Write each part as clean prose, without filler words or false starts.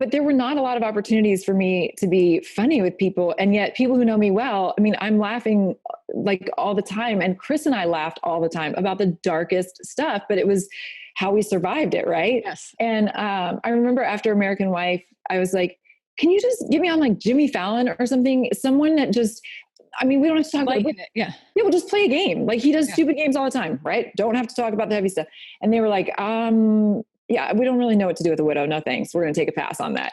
but there were not a lot of opportunities for me to be funny with people. And yet people who know me well, I mean, I'm laughing like all the time. And Chris and I laughed all the time about the darkest stuff, but it was how we survived it. Right. Yes. And I remember after American Wife, I was like, can you just get me on like Jimmy Fallon or something? Someone that just, I mean, we don't have to talk about it. Yeah. Yeah, we'll just play a game. Like he does stupid games all the time, right? Don't have to talk about the heavy stuff. And they were like, yeah, we don't really know what to do with a widow. No thanks. We're going to take a pass on that.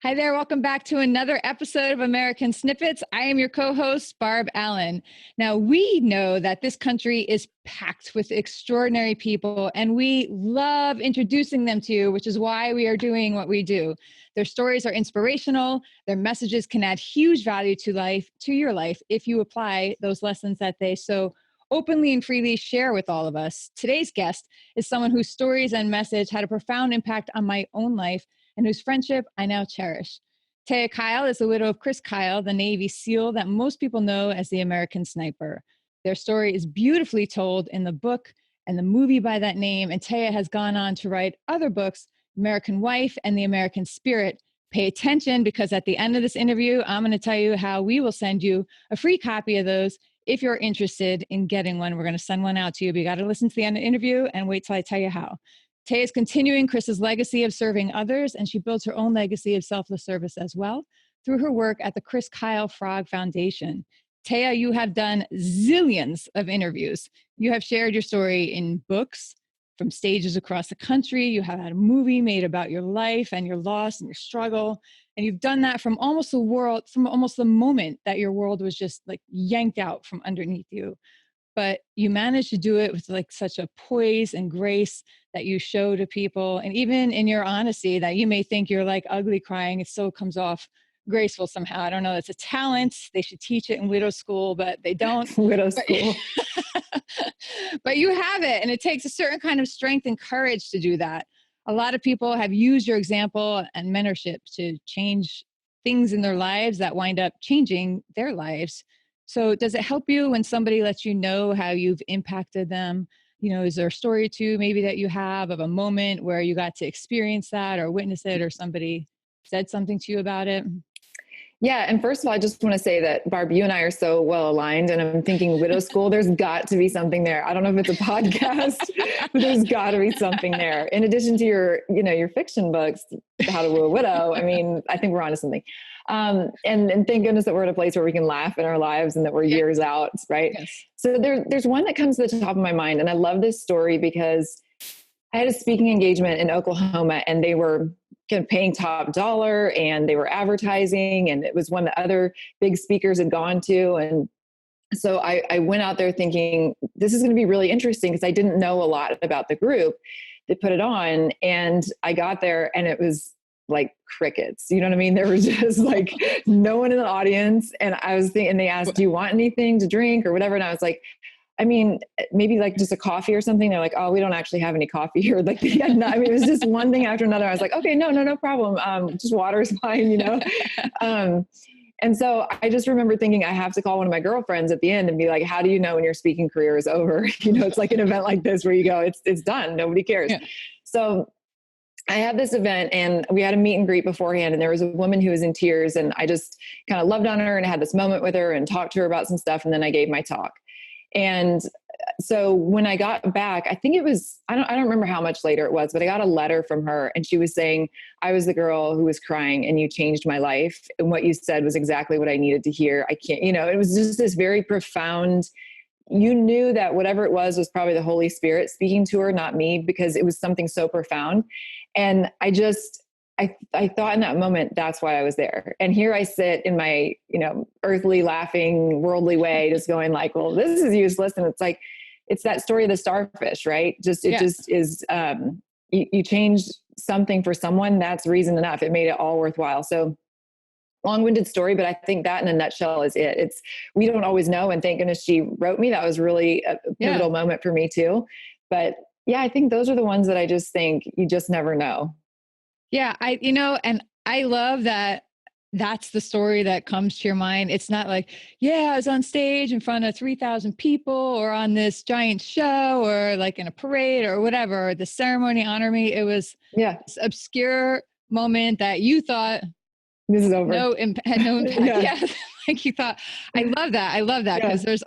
Hi there. Welcome back to another episode of American Snippets. I am your co-host, Barb Allen. Now, we know that this country is packed with extraordinary people, and we love introducing them to you, which is why we are doing what we do. Their stories are inspirational. Their messages can add huge value to your life, if you apply those lessons that they so openly and freely share with all of us. Today's guest is someone whose stories and message had a profound impact on my own life, and whose friendship I now cherish. Taya Kyle is the widow of Chris Kyle, the Navy SEAL that most people know as the American Sniper. Their story is beautifully told in the book and the movie by that name, and Taya has gone on to write other books, American Wife and The American Spirit. Pay attention, because at the end of this interview, I'm going to tell you how we will send you a free copy of those if you're interested in getting one. We're going to send one out to you, but you got to listen to the end of the interview and wait till I tell you how. Taya is continuing Chris's legacy of serving others, and she builds her own legacy of selfless service as well through her work at the Chris Kyle Frog Foundation. Taya, you have done zillions of interviews. You have shared your story in books from stages across the country. You have had a movie made about your life and your loss and your struggle. And you've done that from almost the moment that your world was just like yanked out from underneath you. But you managed to do it with like such a poise and grace that you show to people. And even in your honesty, that you may think you're like ugly crying, it still comes off graceful somehow. I don't know. It's a talent. They should teach it in widow school, but they don't. Widow school. But you have it. And it takes a certain kind of strength and courage to do that. A lot of people have used your example and mentorship to change things in their lives that wind up changing their lives. So does it help you when somebody lets you know how you've impacted them? You know, is there a story too, maybe that you have of a moment where you got to experience that or witness it, or somebody said something to you about it? Yeah. And first of all, I just want to say that, Barb, you and I are so well aligned, and I'm thinking widow school, there's got to be something there. I don't know if it's a podcast, but there's got to be something there. In addition to your fiction books, How to Woo a Widow. I mean, I think we're onto something. And thank goodness that we're at a place where we can laugh in our lives and that we're years out. Right. Yes. So there's one that comes to the top of my mind. And I love this story because I had a speaking engagement in Oklahoma, and they were kind of paying top dollar, and they were advertising, and it was one that other big speakers had gone to. And so I went out there thinking, this is going to be really interesting, because I didn't know a lot about the group that put it on. And I got there, and it was like crickets. You know what I mean? There was just like no one in the audience. And I was thinking, and they asked, do you want anything to drink or whatever? And I was like, I mean, maybe like just a coffee or something. They're like, oh, we don't actually have any coffee here. Like, I mean, it was just one thing after another. I was like, okay, no problem. Just water is fine, you know? And so I just remember thinking, I have to call one of my girlfriends at the end and be like, how do you know when your speaking career is over? You know, it's like an event like this where you go, it's done. Nobody cares. Yeah. So I had this event, and we had a meet and greet beforehand, and there was a woman who was in tears, and I just kind of loved on her and had this moment with her and talked to her about some stuff. And then I gave my talk. And so when I got back, I think it was, I don't remember how much later it was, but I got a letter from her, and she was saying, I was the girl who was crying, and you changed my life. And what you said was exactly what I needed to hear. It was just this very profound, you knew that whatever it was probably the Holy Spirit speaking to her, not me, because it was something so profound. And I thought in that moment, that's why I was there. And here I sit in my, earthly, laughing, worldly way, just going like, well, this is useless. And it's like, it's that story of the starfish, right? Just is, you change something for someone, that's reason enough. It made it all worthwhile. So long-winded story, but I think that in a nutshell is it. We don't always know. And thank goodness she wrote me. That was really a pivotal moment for me too. But yeah, I think those are the ones that I just think you just never know. Yeah. And I love that that's the story that comes to your mind. It's not like, yeah, I was on stage in front of 3,000 people or on this giant show or like in a parade or whatever, the ceremony honor me. It was this obscure moment that you thought this is over. Had no impact. Yeah. Like you thought, I love that. Cause there's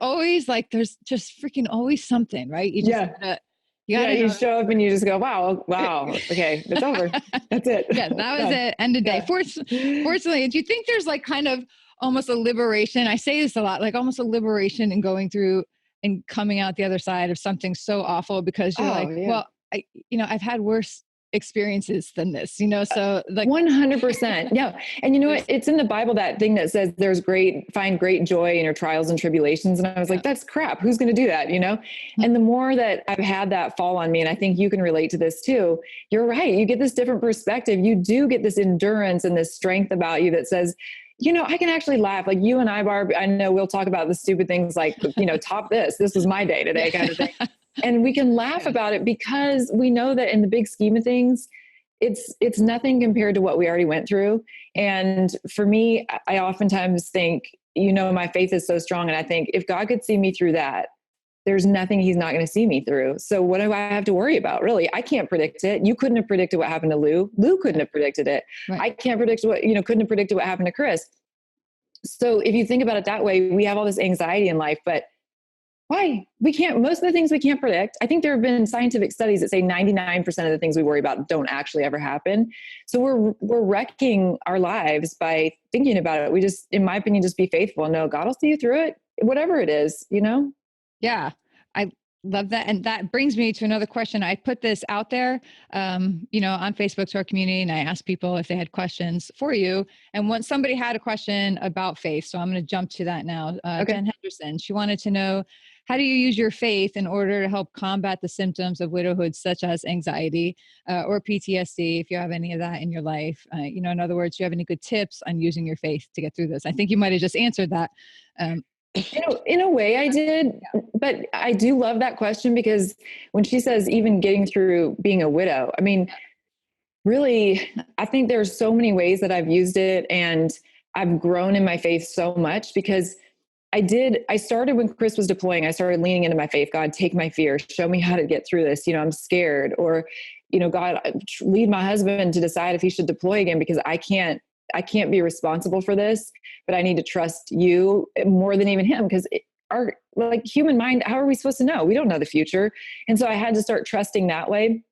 just freaking always something, right? You just you show up and you just go, wow. Okay. It's over. That's it. Yeah. That was it. End of day. Fortunately, do you think there's like kind of almost a liberation? I say this a lot, like almost a liberation in going through and coming out the other side of something so awful because you're well, I've had worse experiences than this, so like 100%. Yeah. And you know what? It's in the Bible, that thing that says find great joy in your trials and tribulations. And I was like, that's crap. Who's going to do that? And the more that I've had that fall on me, and I think you can relate to this too, you're right. You get this different perspective. You do get this endurance and this strength about you that says, I can actually laugh. Like you and I, Barb, I know we'll talk about the stupid things like, top this was my day today kind of thing. And we can laugh about it because we know that in the big scheme of things, it's nothing compared to what we already went through. And for me, I oftentimes think, my faith is so strong. And I think if God could see me through that, there's nothing he's not going to see me through. So what do I have to worry about? Really? I can't predict it. You couldn't have predicted what happened to Lou. Lou couldn't have predicted it. Right. I can't predict couldn't have predicted what happened to Chris. So if you think about it that way, we have all this anxiety in life, but why? Most of the things we can't predict. I think there have been scientific studies that say 99% of the things we worry about don't actually ever happen. So we're wrecking our lives by thinking about it. We just, in my opinion, just be faithful and know God will see you through it, whatever it is, Yeah. I love that. And that brings me to another question. I put this out there, on Facebook to our community, and I asked people if they had questions for you. And when somebody had a question about faith, so I'm going to jump to that now. Jen Henderson, she wanted to know, how do you use your faith in order to help combat the symptoms of widowhood, such as anxiety or PTSD, if you have any of that in your life? In other words, do you have any good tips on using your faith to get through this? I think you might have just answered that. In a way I did, but I do love that question because when she says even getting through being a widow, I mean, really, I think there's so many ways that I've used it, and I've grown in my faith so much because I started when Chris was deploying, I started leaning into my faith. God, take my fear, show me how to get through this. I'm scared, or, God, lead my husband to decide if he should deploy again, because I can't be responsible for this, but I need to trust you more than even him. Because our human mind, how are we supposed to know? We don't know the future. And so I had to start trusting that way.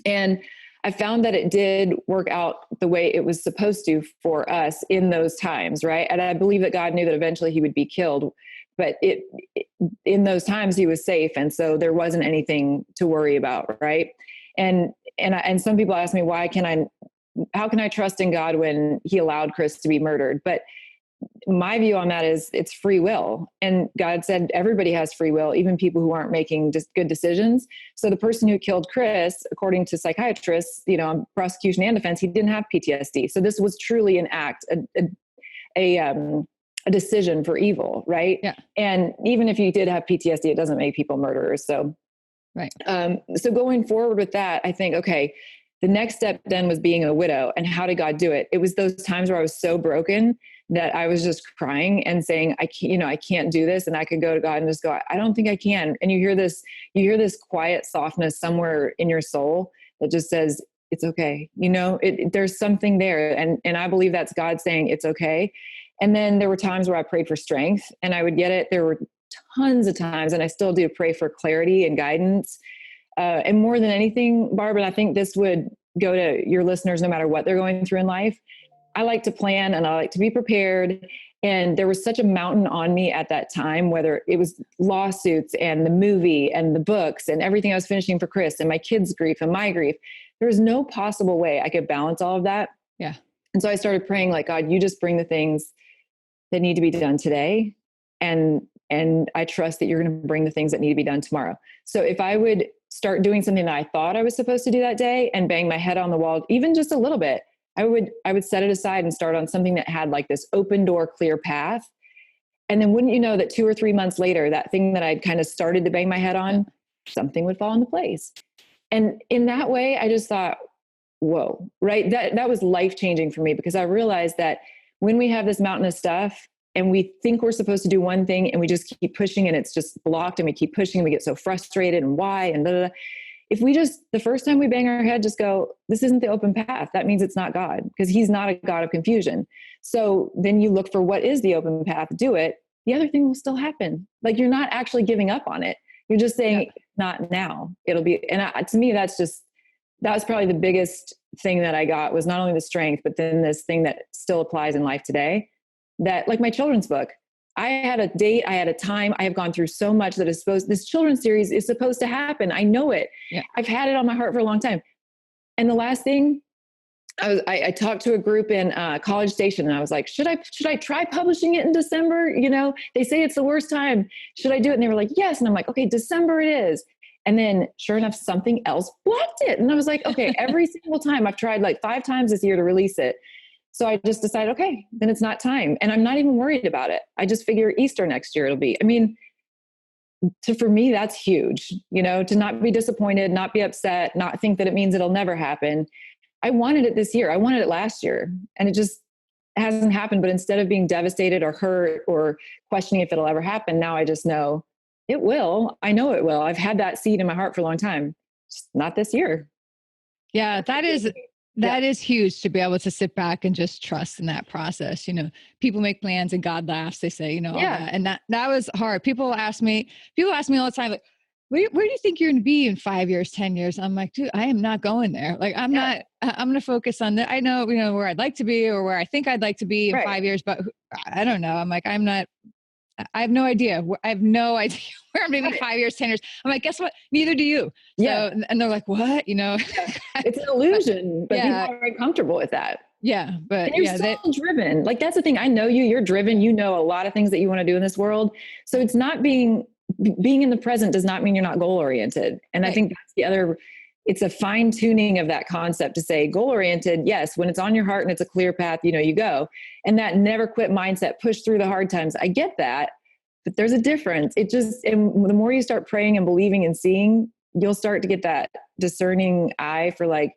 And I found that it did work out the way it was supposed to for us in those times. Right. And I believe that God knew that eventually he would be killed, but in those times he was safe. And so there wasn't anything to worry about. Right. And some people ask me, how can I trust in God when he allowed Chris to be murdered? But my view on that is it's free will. And God said everybody has free will, even people who aren't making just good decisions. So the person who killed Chris, according to psychiatrists, prosecution and defense, he didn't have PTSD. So this was truly an act, a decision for evil, right? Yeah. And even if you did have PTSD, it doesn't make people murderers. So, right. So going forward with that, I think, okay, the next step then was being a widow. And how did God do it? It was those times where I was so broken that I was just crying and saying, I can't do this. And I could go to God and just go, I don't think I can. And you hear this quiet softness somewhere in your soul that just says, it's okay. There's something there. And I believe that's God saying it's okay. And then there were times where I prayed for strength and I would get it. There were tons of times, and I still do, pray for clarity and guidance. And more than anything, Barbara, I think this would go to your listeners, no matter what they're going through in life. I like to plan and I like to be prepared. And there was such a mountain on me at that time, whether it was lawsuits and the movie and the books and everything I was finishing for Chris and my kids' grief and my grief. There was no possible way I could balance all of that. Yeah. And so I started praying, like, God, you just bring the things that need to be done today. And I trust that you're going to bring the things that need to be done tomorrow. So if I would start doing something that I thought I was supposed to do that day and bang my head on the wall, even just a little bit, I would set it aside and start on something that had like this open door, clear path. And then wouldn't you know that 2 or 3 months later, that thing that I'd kind of started to bang my head on, something would fall into place. And in that way, I just thought, whoa, right? That was life-changing for me, because I realized that when we have this mountain of stuff and we think we're supposed to do one thing and we just keep pushing and it's just blocked and we keep pushing and we get so frustrated and why and blah, blah, blah. If we just, the first time we bang our head, just go, this isn't the open path. That means it's not God, because he's not a God of confusion. So then you look for what is the open path, do it. The other thing will still happen. Like, you're not actually giving up on it. You're just saying, not now. It'll be, and to me, that was probably the biggest thing that I got, was not only the strength, but then this thing that still applies in life today, that, like my children's book, I had a date, I had a time, I have gone through so much that is supposed, this children's series is supposed to happen. I know it. Yeah. I've had it on my heart for a long time. And the last thing, I talked to a group in College Station, and I was like, should I try publishing it in December? You know, they say it's the worst time. Should I do it? And they were like, yes. And I'm like, okay, December it is. And then sure enough, something else blocked it. And I was like, okay, every single time I've tried like 5 times this year to release it. So I just decided, okay, then it's not time. And I'm not even worried about it. I just figure Easter next year it'll be. I mean, for me, that's huge, you know, to not be disappointed, not be upset, not think that it means it'll never happen. I wanted it this year. I wanted it last year, and it just hasn't happened. But instead of being devastated or hurt or questioning if it'll ever happen, now I just know it will. I know it will. I've had that seed in my heart for a long time. Just not this year. Yeah, that is huge, to be able to sit back and just trust in that process. You know, people make plans and God laughs, they say, you know, all that. And that was hard. People ask me all the time, like, where do you think you're going to be in 5 years, 10 years? I'm like, dude, I am not going there. Like, I'm going to focus on that. I know, you know, where I'd like to be or where I think I'd like to be in 5 years, but I don't know. I'm like, I have no idea. I have no idea where I'm going to be 5 years, 10 years. I'm like, guess what? Neither do you. So, and they're like, what? You know, it's an illusion, but people are very comfortable with that. Yeah. But and you're still driven. Like, that's the thing. I know you're driven. You know a lot of things that you want to do in this world. So it's not being in the present does not mean you're not goal oriented. And I think that's the other, it's a fine tuning of that concept to say goal oriented. Yes. When it's on your heart and it's a clear path, you know, you go, and that never quit mindset, push through the hard times. I get that, but there's a difference. And the more you start praying and believing and seeing, you'll start to get that discerning eye for, like,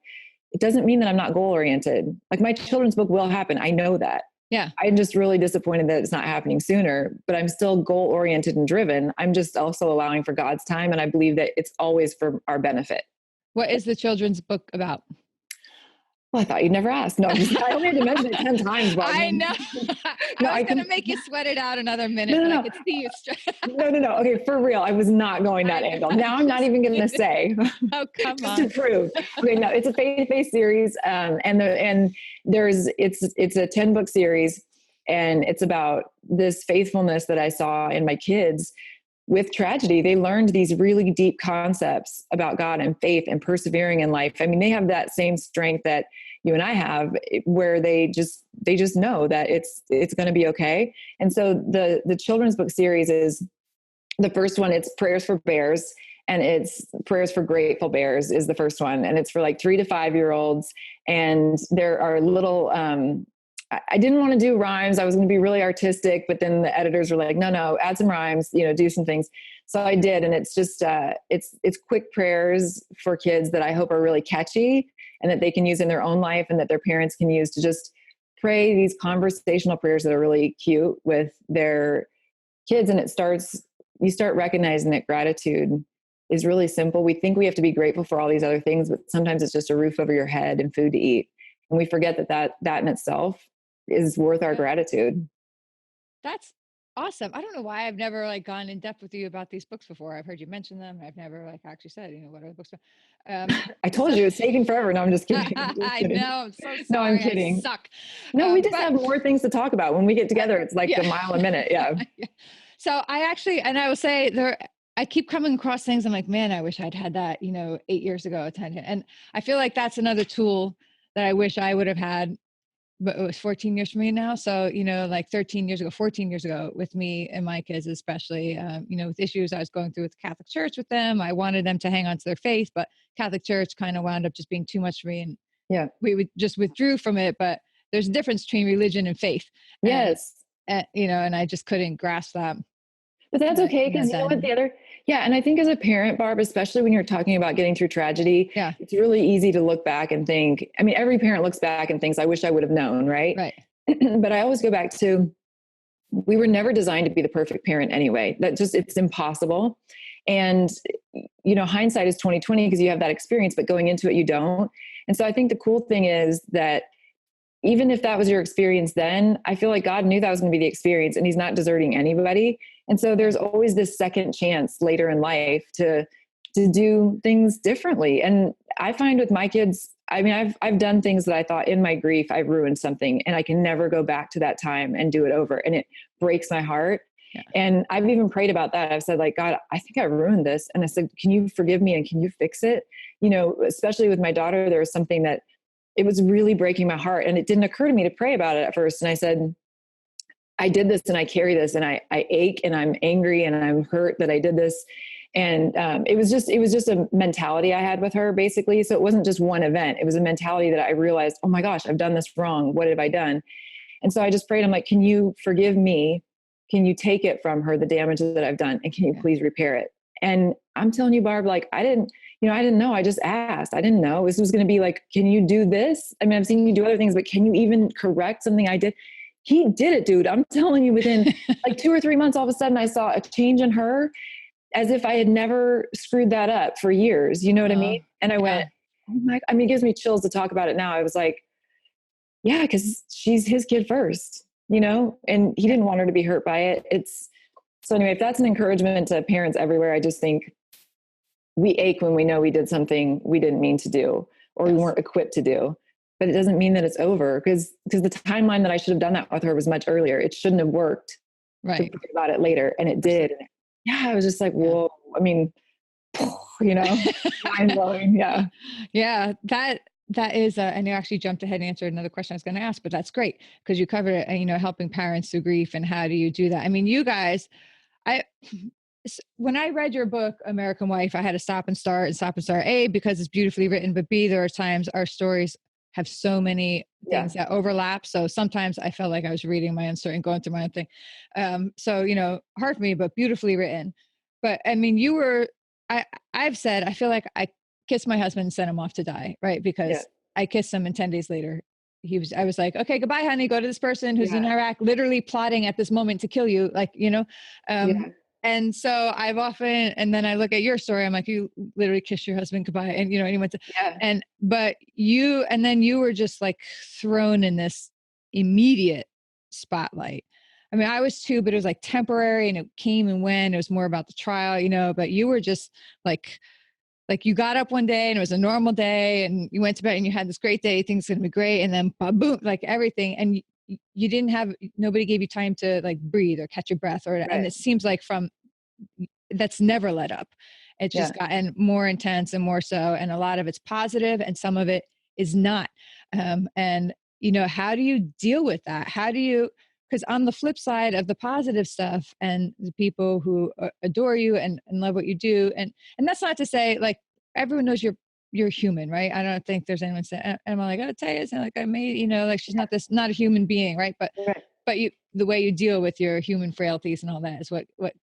it doesn't mean that I'm not goal oriented. Like, my children's book will happen. I know that. Yeah. I'm just really disappointed that it's not happening sooner, but I'm still goal oriented and driven. I'm just also allowing for God's time. And I believe that it's always for our benefit. What is the children's book about? Well, I thought you'd never ask. No, I only had to mention it 10 times. I know. I was going to make you sweat it out another minute. No. I could see you. No. Okay, for real. I was not going that angle. Now I'm not even going to say. Oh, come on. Just to prove. Okay, no, it's a faith-based series. It's a 10-book series, and it's about this faithfulness that I saw in my kids. With tragedy, they learned these really deep concepts about God and faith and persevering in life. I mean, they have that same strength that you and I have, where they just know that it's going to be okay. And so the children's book series is, the first one, it's Prayers for Bears, and it's Prayers for Grateful Bears is the first one. And it's for like 3 to 5 year olds. And there are little, I didn't want to do rhymes. I was going to be really artistic, but then the editors were like, no, add some rhymes, you know, do some things. So I did. And it's just, it's quick prayers for kids that I hope are really catchy and that they can use in their own life, and that their parents can use to just pray these conversational prayers that are really cute with their kids. And you start recognizing that gratitude is really simple. We think we have to be grateful for all these other things, but sometimes it's just a roof over your head and food to eat. And we forget that in itself is worth our gratitude. That's awesome. I don't know why I've never gone in depth with you about these books before. I've heard you mention them. I've never actually said, what are the books about? I told you it's taking forever. No, I'm just kidding. I know. I'm so sorry. No, I'm kidding. I suck. No, we just have more things to talk about when we get together. It's like a mile a minute. Yeah. So I will say I keep coming across things. I'm like, man, I wish I'd had that, 8 years ago. And I feel like that's another tool that I wish I would have had, but it was 14 years for me now. So, 13 years ago, 14 years ago with me and my kids, especially, with issues I was going through with the Catholic Church with them. I wanted them to hang on to their faith, but Catholic Church kind of wound up just being too much for me. And we just withdrew from it, but there's a difference between religion and faith. Yes. And and I just couldn't grasp that. But that's okay. Cause you know what and I think as a parent, Barb, especially when you're talking about getting through tragedy, it's really easy to look back and think, I mean, every parent looks back and thinks, I wish I would have known. Right. But I always go back to, we were never designed to be the perfect parent anyway. It's impossible. And, hindsight is 2020 because you have that experience, but going into it, you don't. And so I think the cool thing is that even if that was your experience then, I feel like God knew that was going to be the experience, and he's not deserting anybody. And so there's always this second chance later in life to do things differently. And I find with my kids, I mean, I've done things that I thought in my grief, I ruined something, and I can never go back to that time and do it over. And it breaks my heart. Yeah. And I've even prayed about that. I've said, like, God, I think I ruined this. And I said, can you forgive me and can you fix it? Especially with my daughter, there was something that it was really breaking my heart. And it didn't occur to me to pray about it at first. And I said, I did this and I carry this and I ache and I'm angry and I'm hurt that I did this. And it was just a mentality I had with her, basically. So it wasn't just one event. It was a mentality that I realized, oh my gosh, I've done this wrong. What have I done? And so I just prayed. I'm like, can you forgive me? Can you take it from her, the damage that I've done? And can you please repair it? And I'm telling you, Barb, like, I didn't know. I just asked. I didn't know this was going to be like, can you do this? I mean, I've seen you do other things, but can you even correct something I did? He did it, dude. I'm telling you, within like 2 or 3 months, all of a sudden I saw a change in her as if I had never screwed that up for years. You know what I mean? And I went, oh my, I mean, it gives me chills to talk about it now. I was like, yeah, because she's his kid first, and he didn't want her to be hurt by it. So anyway, if that's an encouragement to parents everywhere, I just think we ache when we know we did something we didn't mean to do or we weren't equipped to do. But it doesn't mean that it's over because the timeline that I should have done that with her was much earlier. It shouldn't have worked to think about it later. And it did. And I was just like, whoa, I mean, mind blowing. Yeah. Yeah. That is, and you actually jumped ahead and answered another question I was going to ask, but that's great because you covered it, helping parents through grief and how do you do that? I mean, you guys, when I read your book, American Wife, I had to stop and start A, because it's beautifully written, but B, there are times our stories have so many things that overlap. So sometimes I felt like I was reading my own story and going through my own thing. So, hard for me, but beautifully written. But I mean, I've said, I feel like I kissed my husband and sent him off to die, right? Because I kissed him and 10 days later, I was like, okay, goodbye, honey, go to this person who's in Iraq, literally plotting at this moment to kill you. Like, and so I've often, and then I look at your story, I'm like, you literally kissed your husband goodbye. And, and he went to, but you were just like thrown in this immediate spotlight. I mean, I was too, but it was like temporary and it came and went. It was more about the trial, but you were just like you got up one day and it was a normal day and you went to bed and you had this great day, things going to be great. And then boom, like everything. And you didn't nobody gave you time to like breathe or catch your breath and it seems like that's never let up. It's just gotten more intense and more so. And a lot of it's positive and some of it is not. And how do you deal with that? Because on the flip side of the positive stuff and the people who adore you and love what you do. And that's not to say like everyone knows you're human, right? I don't think there's anyone saying, and I'm like, oh, Taya, it's not like I made, like she's not a human being, right? But the way you deal with your human frailties and all that is what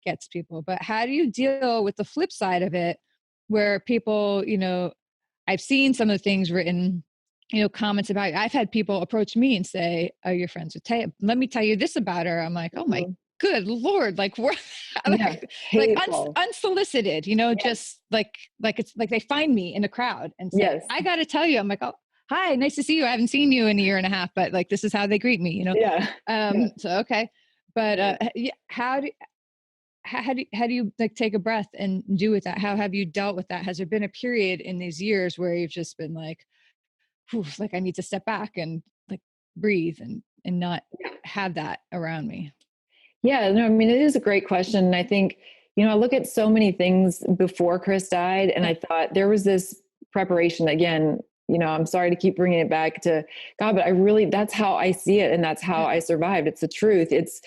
gets people. But how do you deal with the flip side of it where people, I've seen some of the things written, comments about you. I've had people approach me and say, oh, you're friends with Taya. Let me tell you this about her. I'm like, oh my good Lord. Like we're unsolicited, just like it's like they find me in a crowd and say, I got to tell you, I'm like, oh, hi, nice to see you. I haven't seen you in a year and a half, but like, this is how they greet me, So, okay. But, how do you like take a breath and do with that? How have you dealt with that? Has there been a period in these years where you've just been like, like I need to step back and like breathe and not have that around me? Yeah, no, I mean, it is a great question. And I think, I look at so many things before Chris died and I thought there was this preparation again, I'm sorry to keep bringing it back to God, but that's how I see it. And that's how I survived. It's the truth. It's,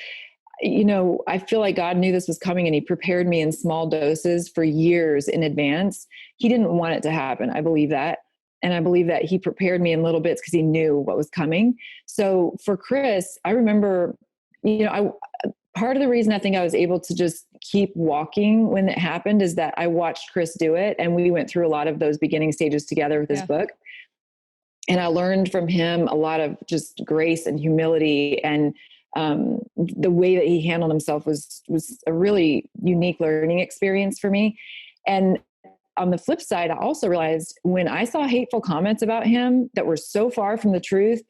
I feel like God knew this was coming and he prepared me in small doses for years in advance. He didn't want it to happen. I believe that. And I believe that he prepared me in little bits because he knew what was coming. So for Chris, I remember, part of the reason I think I was able to just keep walking when it happened is that I watched Chris do it. And we went through a lot of those beginning stages together with his book. And I learned from him a lot of just grace and humility, and the way that he handled himself was a really unique learning experience for me. And on the flip side, I also realized when I saw hateful comments about him that were so far from the truth,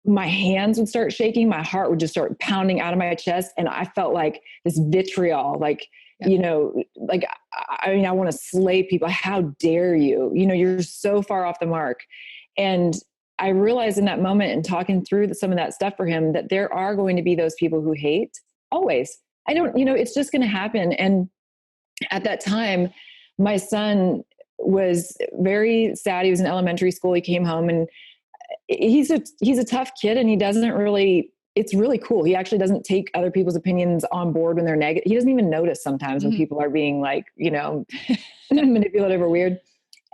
my hands would start shaking. My heart would just start pounding out of my chest. And I felt like this vitriol, like, I want to slay people. How dare you? You're so far off the mark. And I realized in that moment and talking through some of that stuff for him, that there are going to be those people who hate always. It's just going to happen. And at that time, my son was very sad. He was in elementary school. He came home, and he's a tough kid, and he doesn't really, it's really cool. He actually doesn't take other people's opinions on board when they're negative. He doesn't even notice sometimes when people are being like, manipulative or weird.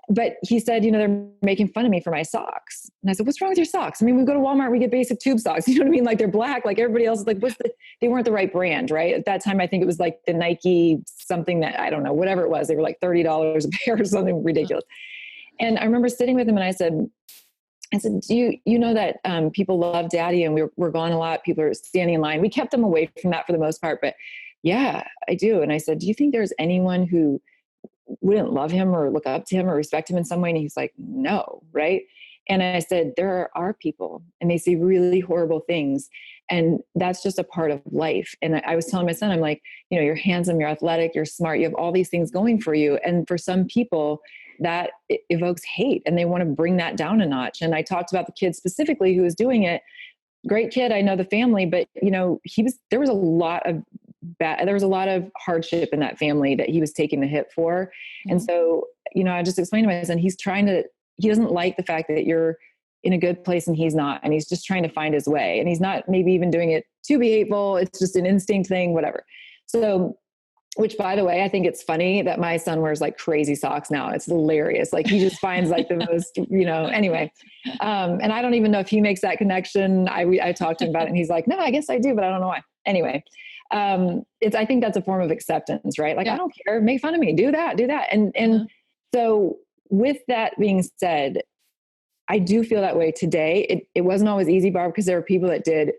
But he said, they're making fun of me for my socks. And I said, what's wrong with your socks? I mean, we go to Walmart, we get basic tube socks. You know what I mean? Like, they're black, like everybody else is like, they weren't the right brand, right? At that time, I think it was like the Nike, something that, I don't know, whatever it was. They were like $30 a pair or something ridiculous. And I remember sitting with him and I said, do you know that people love daddy, and we're gone a lot. People are standing in line. We kept them away from that for the most part, but yeah, I do. And I said, do you think there's anyone who wouldn't love him or look up to him or respect him in some way? And he's like, no. Right. And I said, there are people, and they say really horrible things. And that's just a part of life. And I was telling my son, I'm like, you're handsome, you're athletic, you're smart, you have all these things going for you. And for some people that evokes hate, and they want to bring that down a notch. And I talked about the kid specifically who was doing it. Great kid. I know the family, but there was a lot of hardship in that family that he was taking the hit for. Mm-hmm. And so, I just explained to my son, he doesn't like the fact that you're in a good place and he's not, and he's just trying to find his way. And he's not maybe even doing it to be hateful. It's just an instinct thing, whatever. So, which, by the way, I think it's funny that my son wears like crazy socks now. It's hilarious. Like, he just finds like the most, anyway. And I don't even know if he makes that connection. I talked to him about it, and he's like, no, I guess I do, but I don't know why. Anyway, I think that's a form of acceptance, right? Like, I don't care. Make fun of me. Do that. And so with that being said, I do feel that way today. It wasn't always easy, Barb, because there were people that did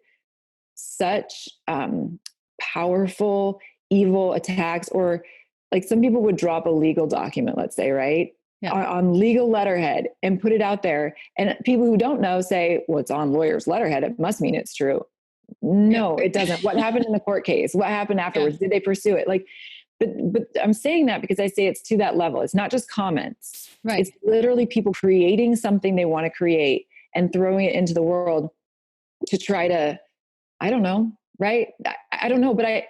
such powerful, evil attacks, or like some people would drop a legal document, let's say, right? Yeah. On legal letterhead and put it out there. And people who don't know say, well, it's on lawyer's letterhead, it must mean it's true. No, it doesn't. What happened in the court case? What happened afterwards? Yeah. Did they pursue it? Like, but I'm saying that because I say it's to that level. It's not just comments. Right. It's literally people creating something they want to create and throwing it into the world to try to, I don't know, right? I don't know, but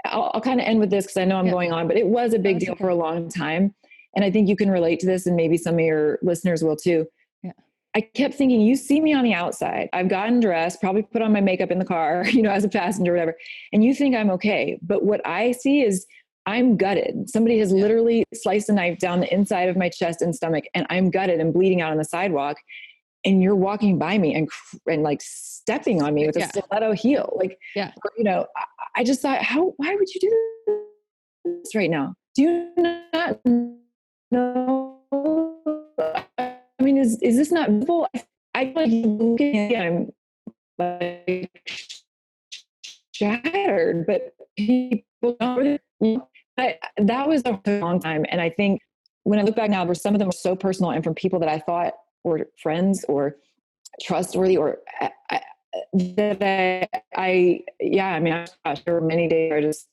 I'll kind of end with this because I know I'm going on, but it was a big deal for a long time. And I think you can relate to this, and maybe some of your listeners will too. Yeah. I kept thinking, you see me on the outside, I've gotten dressed, probably put on my makeup in the car, as a passenger or whatever. And you think I'm okay. But what I see is I'm gutted. Somebody has literally sliced a knife down the inside of my chest and stomach, and I'm gutted and bleeding out on the sidewalk. And you're walking by me and like stepping on me with a stiletto heel. Like, I just thought, why would you do this right now? Do you not know? I mean, is this not visible? I like looking at I'm like shattered, but people don't really, but that was a long time. And I think when I look back now, where some of them are so personal and from people that I thought were friends or trustworthy, or there were many days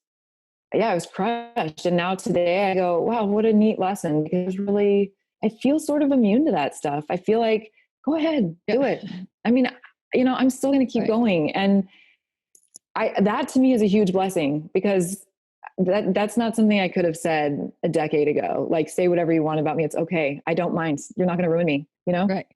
I was crushed. And now today I go, wow, what a neat lesson, because really, I feel sort of immune to that stuff. I feel like, go ahead, do it. I mean, I'm still going to keep going. And that to me is a huge blessing, because that's not something I could have said a decade ago. Like, say whatever you want about me. It's okay. I don't mind. You're not going to ruin me, Right.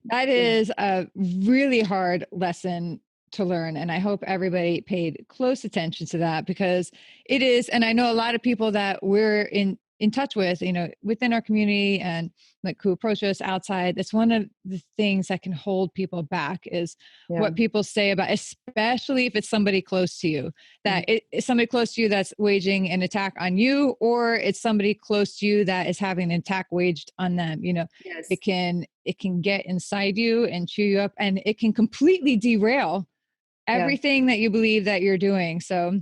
That is a really hard lesson to learn. And I hope everybody paid close attention to that, because it is. And I know a lot of people that we're in in touch with, within our community and like who approach us outside, that's one of the things that can hold people back is Yeah. what people say about, especially if it's somebody close to you, that it's somebody close to you that's waging an attack on you, or it's somebody close to you that is having an attack waged on them. Yes. It can get inside you and chew you up, and it can completely derail everything that you believe that you're doing. So,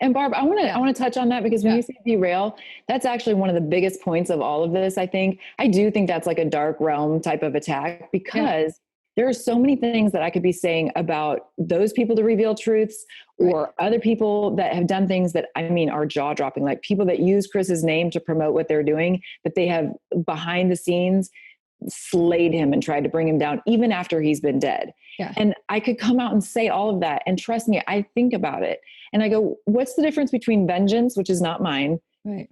and Barb, I want to touch on that, because when you say derail, that's actually one of the biggest points of all of this. I do think that's like a dark realm type of attack, because there are so many things that I could be saying about those people to reveal truths, or other people that have done things that are jaw dropping, like people that use Chris's name to promote what they're doing, but they have behind the scenes slayed him and tried to bring him down even after he's been dead. Yeah. And I could come out and say all of that. And trust me, I think about it and I go, what's the difference between vengeance, which is not mine,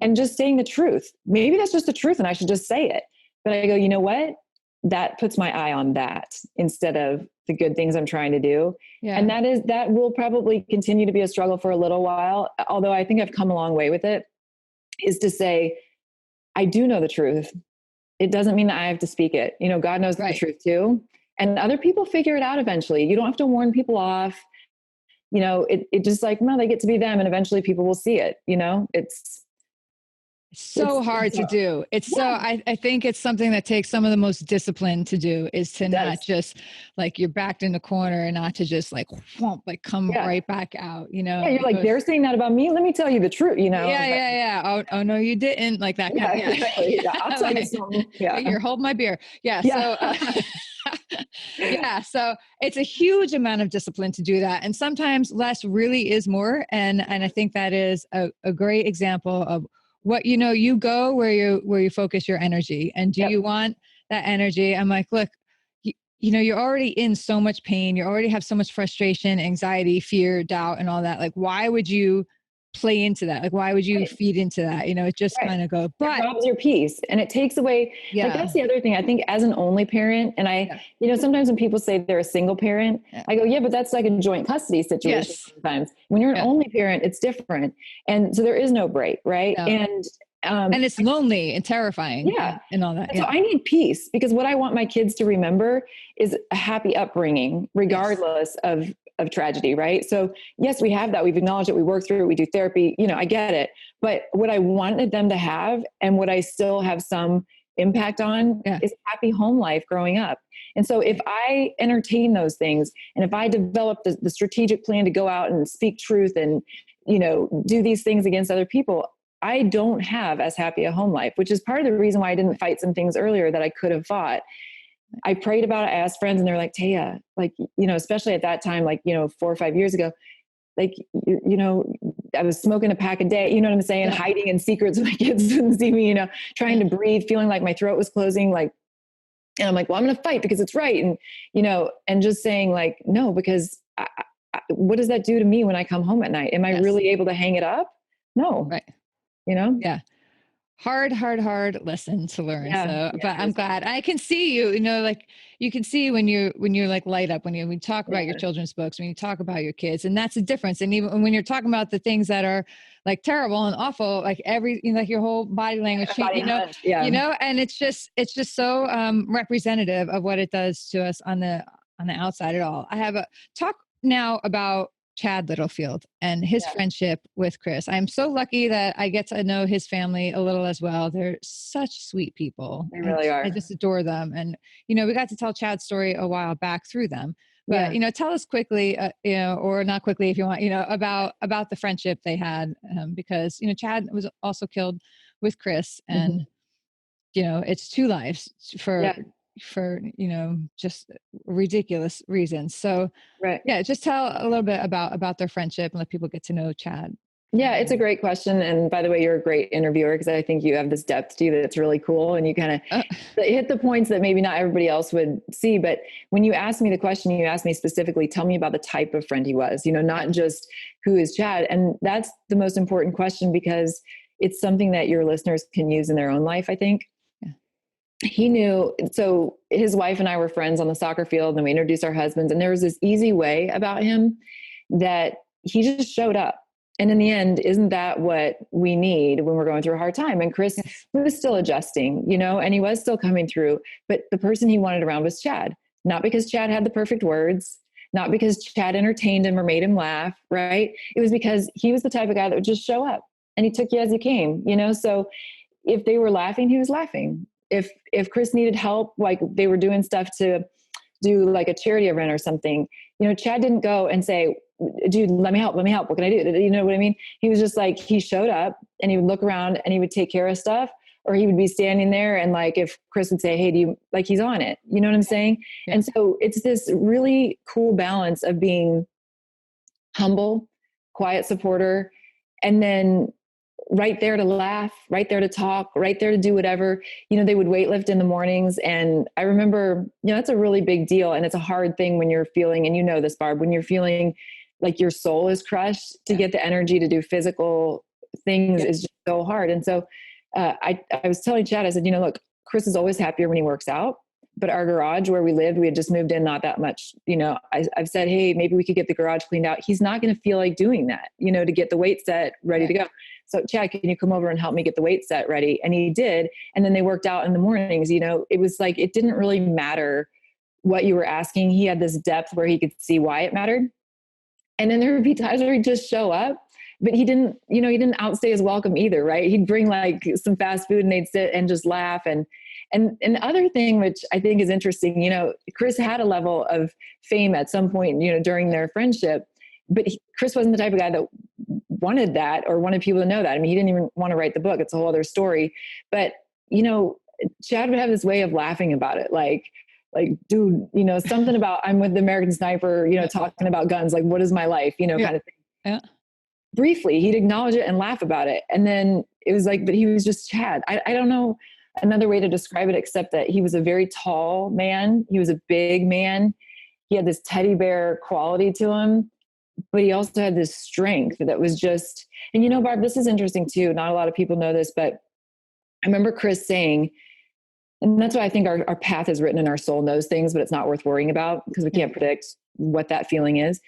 and just saying the truth? Maybe that's just the truth and I should just say it. But I go, you know what? That puts my eye on that instead of the good things I'm trying to do. Yeah. And that will probably continue to be a struggle for a little while. Although I think I've come a long way with it, is to say, I do know the truth. It doesn't mean that I have to speak it. God knows the truth too. And other people figure it out eventually. You don't have to warn people off. It just like, no, they get to be them. And eventually people will see it. It's hard to do. I think it's something that takes some of the most discipline to do, is to not just like you're backed in the corner and not to just like come right back out, Yeah, you're like, they're saying that about me. Let me tell you the truth, Yeah. Oh no, you didn't, like that. Yeah, exactly. Yeah, I'll tell you something. Yeah. Here, hold my beer. Yeah. So so it's a huge amount of discipline to do that. And sometimes less really is more. And I think that is a great example of what, you go where you focus your energy. And do you want that energy? I'm like, look, you're already in so much pain. You already have so much frustration, anxiety, fear, doubt, and all that. Like, why would you play into that? Like, why would you feed into that? It just kind of goes, but it robs your peace and it takes away. Like, that's the other thing. I think as an only parent, and sometimes when people say they're a single parent, I go, but that's like a joint custody situation. Sometimes when you're an only parent, it's different. And so there is no break. Right. No. And it's lonely and terrifying. Yeah. And all that. So I need peace, because what I want my kids to remember is a happy upbringing, regardless of tragedy. Right. So yes, we have that. We've acknowledged it. We work through it. We do therapy. I get it. But what I wanted them to have, and what I still have some impact on, is happy home life growing up. And so if I entertain those things, and if I develop the strategic plan to go out and speak truth and, do these things against other people, I don't have as happy a home life, which is part of the reason why I didn't fight some things earlier that I could have fought. I prayed about it. I asked friends and they're like, Taya, like, especially at that time, like, 4 or 5 years ago, like, I was smoking a pack a day, you know what I'm saying? Yeah. Hiding in secret so my kids wouldn't see me, trying to breathe, feeling like my throat was closing, like, and I'm like, well, I'm going to fight because it's right. And, and just saying like, no, because what does that do to me when I come home at night? Am I really able to hang it up? No. Right. Yeah. Hard lesson to learn. But I'm glad I can see you, like you can see when you're like light up, when you talk about your children's books, when you talk about your kids, and that's the difference. And even when you're talking about the things that are like terrible and awful, like like your whole body language, and it's just so representative of what it does to us on the outside at all. I have a talk now about Chad Littlefield and his friendship with Chris. I'm so lucky that I get to know his family a little as well. They're such sweet people. They really are. I just adore them. And, we got to tell Chad's story a while back through them. But, tell us quickly, or not quickly if you want, about the friendship they had. Because, Chad was also killed with Chris. And, it's 2 lives for just ridiculous reasons. So just tell a little bit about their friendship and let people get to know Chad. Yeah, it's a great question. And by the way, you're a great interviewer, because I think you have this depth to you that's really cool. And you kind of hit the points that maybe not everybody else would see. But when you asked me the question, you asked me specifically, tell me about the type of friend he was, not just who is Chad. And that's the most important question, because it's something that your listeners can use in their own life, I think. He knew, so his wife and I were friends on the soccer field, and we introduced our husbands, and there was this easy way about him that he just showed up. And in the end, isn't that what we need when we're going through a hard time? And Chris was still adjusting, and he was still coming through. But the person he wanted around was Chad, not because Chad had the perfect words, not because Chad entertained him or made him laugh, right? It was because he was the type of guy that would just show up and he took you as you came, So if they were laughing, he was laughing. If Chris needed help, like they were doing stuff to do like a charity event or something, Chad didn't go and say, dude, let me help. What can I do? You know what I mean? He was just like, he showed up and he would look around and he would take care of stuff, or he would be standing there. And like, if Chris would say, hey, do you, like, he's on it, you know what I'm saying? Yeah. And so it's this really cool balance of being humble, quiet supporter, and then right there to laugh, right there to talk, right there to do whatever. They would weightlift in the mornings. And I remember, that's a really big deal. And it's a hard thing when you're feeling, and this, Barb, when you're feeling like your soul is crushed, to get the energy to do physical things is just so hard. And so I was telling Chad, I said, look, Chris is always happier when he works out. But our garage where we lived, we had just moved in not that much. I've said, hey, maybe we could get the garage cleaned out. He's not going to feel like doing that, to get the weight set ready to go. So Chad, can you come over and help me get the weight set ready? And he did. And then they worked out in the mornings. It was like, it didn't really matter what you were asking. He had this depth where he could see why it mattered. And then there would be times where he'd just show up, but he didn't outstay his welcome either, right? He'd bring like some fast food and they'd sit and just laugh. And other thing, which I think is interesting, Chris had a level of fame at some point, during their friendship, but Chris wasn't the type of guy that wanted that or wanted people to know that. I mean, he didn't even want to write the book. It's a whole other story. But, Chad would have this way of laughing about it. Like, dude, something about I'm with the American Sniper, talking about guns, like, what is my life, kind of thing. Yeah. Briefly, he'd acknowledge it and laugh about it. And then it was like, but he was just Chad. I don't know another way to describe it, except that he was a very tall man. He was a big man. He had this teddy bear quality to him, but he also had this strength that was just, and Barb, this is interesting too. Not a lot of people know this, but I remember Chris saying, and that's why I think our path is written in our soul knows things, but it's not worth worrying about because we can't predict what that feeling is.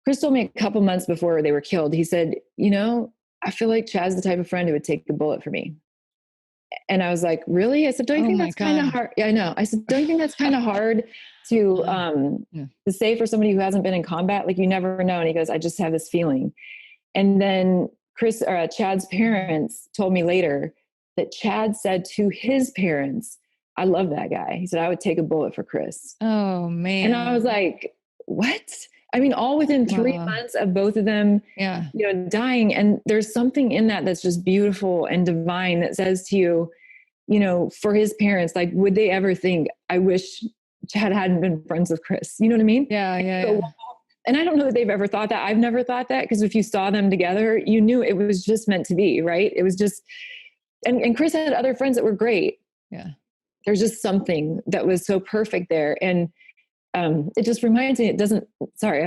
Chris told me a couple months before they were killed, he said, I feel like Chad's the type of friend who would take a bullet for me. And I was like, really? I said, don't you think that's kind of hard? Yeah, I know. I said, don't you think that's kind of hard to say for somebody who hasn't been in combat? Like, you never know. And he goes, I just have this feeling. And then Chad's parents told me later that Chad said to his parents, I love that guy. He said, I would take a bullet for Chris. Oh, man. And I was like, what? I mean, all within 3 months of both of them, dying. And there's something in that that's just beautiful and divine that says to you, for his parents, like, would they ever think, I wish Chad hadn't been friends with Chris? You know what I mean? Yeah. And I don't know that they've ever thought that. I've never thought that, because if you saw them together, you knew it was just meant to be, right? It was just, and Chris had other friends that were great. Yeah. There's just something that was so perfect there. And it just reminds me, I don't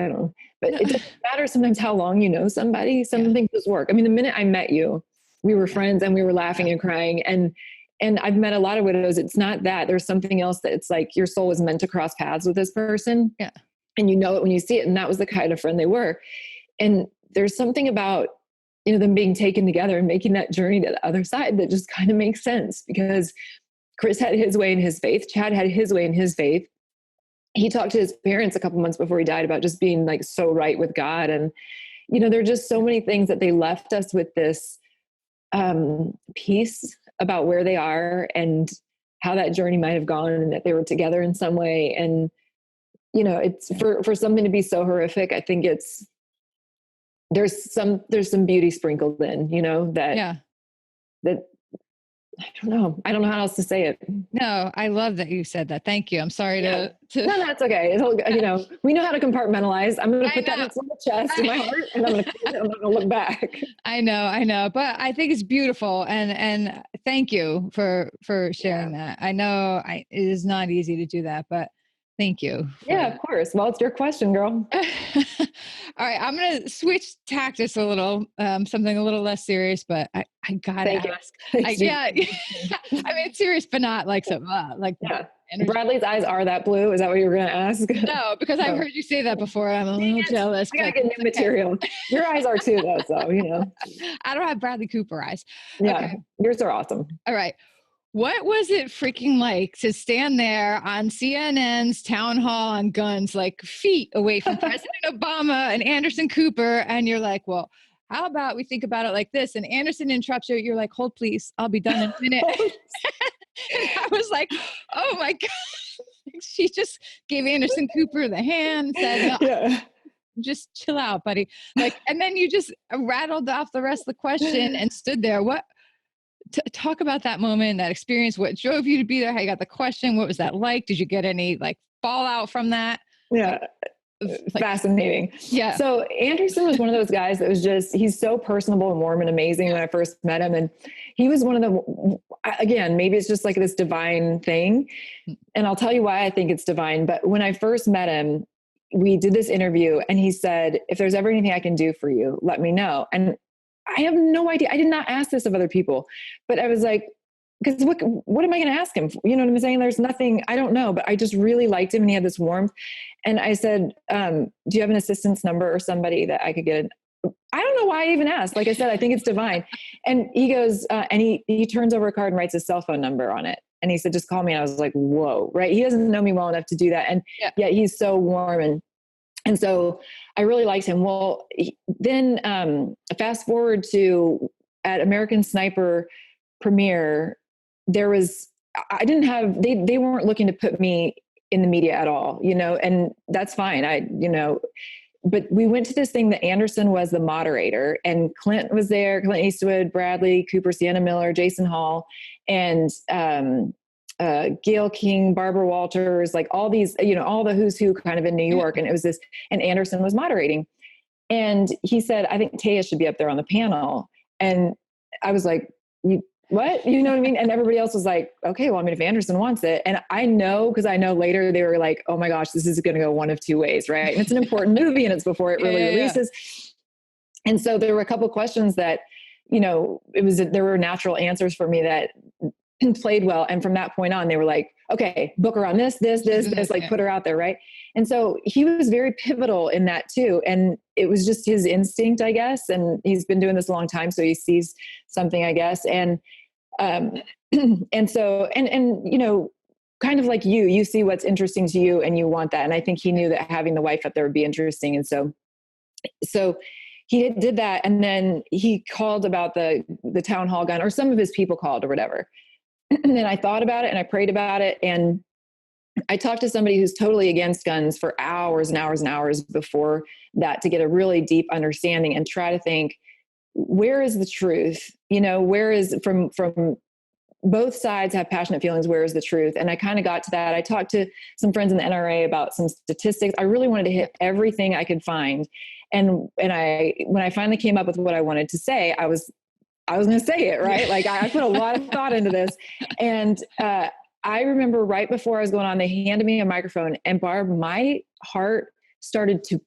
know, but it doesn't matter sometimes how long you know somebody, some things just work. I mean, the minute I met you, we were friends and we were laughing and crying. And I've met a lot of widows. It's not that. There's something else that it's like your soul is meant to cross paths with this person. Yeah. And you know it when you see it. And that was the kind of friend they were. And there's something about, them being taken together and making that journey to the other side that just kind of makes sense, because Chris had his way in his faith. Chad had his way in his faith. He talked to his parents a couple months before he died about just being like so right with God. And, there are just so many things that they left us with this peace about where they are and how that journey might have gone, and that they were together in some way. And, it's for something to be so horrific. I think there's some beauty sprinkled in, that I don't know how else to say it. No, I love that you said that. Thank you. I'm sorry to. No, that's okay. We know how to compartmentalize. I'm going to put that in my chest, in my heart, and I'm going to look back. I know, but I think it's beautiful. And thank you for sharing that. I know it is not easy to do that, but thank you. Yeah, of course. Well, it's your question, girl. All right. I'm going to switch tactics a little, something a little less serious, but I got to ask. I mean, it's serious, but not like something like, Bradley's eyes are that blue. Is that what you were going to ask? No, because I've heard you say that before. I'm a little jealous. I gotta get new material. Your eyes are too, though. So, I don't have Bradley Cooper eyes. Yeah. Okay. Yours are awesome. All right. What was it freaking like to stand there on CNN's town hall on guns, like feet away from President Obama and Anderson Cooper? And you're like, well, how about we think about it like this? And Anderson interrupts you. You're like, hold, please. I'll be done in a minute. And I was like, oh my God. She just gave Anderson Cooper the hand, said, no, just chill out, buddy. Like, and then you just rattled off the rest of the question and stood there. Talk about that moment, that experience. What drove you to be there? How you got the question? What was that like? Did you get any like fallout from that? Yeah. Fascinating. Yeah. So Anderson was one of those guys that was he's so personable and warm and amazing when I first met him. And he was one of the, again, maybe it's just like this divine thing. And I'll tell you why I think it's divine. But when I first met him, we did this interview and he said, if there's ever anything I can do for you, let me know. And I have no idea. I did not ask this of other people, but I was like, because what am I going to ask him? You know what I'm saying? There's nothing, I don't know, but I just really liked him and he had this warmth. And I said, do you have an assistant's number or somebody that I could get? I don't know why I even asked. Like I said, I think it's divine. And he goes, and he turns over a card and writes his cell phone number on it. And he said, just call me. And I was like, whoa, right? He doesn't know me well enough to do that. And yet he's so warm. And so I really liked him. Well, then fast forward to at American Sniper premiere, they weren't looking to put me in the media at all, and that's fine. But we went to this thing that Anderson was the moderator and Clint was there, Clint Eastwood, Bradley Cooper, Sienna Miller, Jason Hall, and Gail King, Barbara Walters, like all these, all the who's who kind of in New York. And it was and Anderson was moderating. And he said, I think Taya should be up there on the panel. And I was like, what? You know what I mean? And everybody else was like, okay, well, I mean, if Anderson wants it. And I know, because I know later they were like, oh my gosh, this is going to go one of two ways, right? And it's an important movie and it's before it really releases. And so there were a couple of questions that, there were natural answers for me that played well. And from that point on, they were like, okay, book her on this, like put her out there. Right. And so he was very pivotal in that too. And it was just his instinct, I guess. And he's been doing this a long time. So he sees something, I guess. And, and so, kind of like you see what's interesting to you and you want that. And I think he knew that having the wife up there would be interesting. And so he did that. And then he called about the town hall gun, or some of his people called or whatever. And then I thought about it and I prayed about it. And I talked to somebody who's totally against guns for hours and hours and hours before that to get a really deep understanding and try to think, where is the truth? Where is from both sides have passionate feelings. Where is the truth? And I kind of got to that. I talked to some friends in the NRA about some statistics. I really wanted to hit everything I could find. And when I finally came up with what I wanted to say, I was going to say it, right? Like I put a lot of thought into this. And I remember right before I was going on, they handed me a microphone and Barb, my heart started to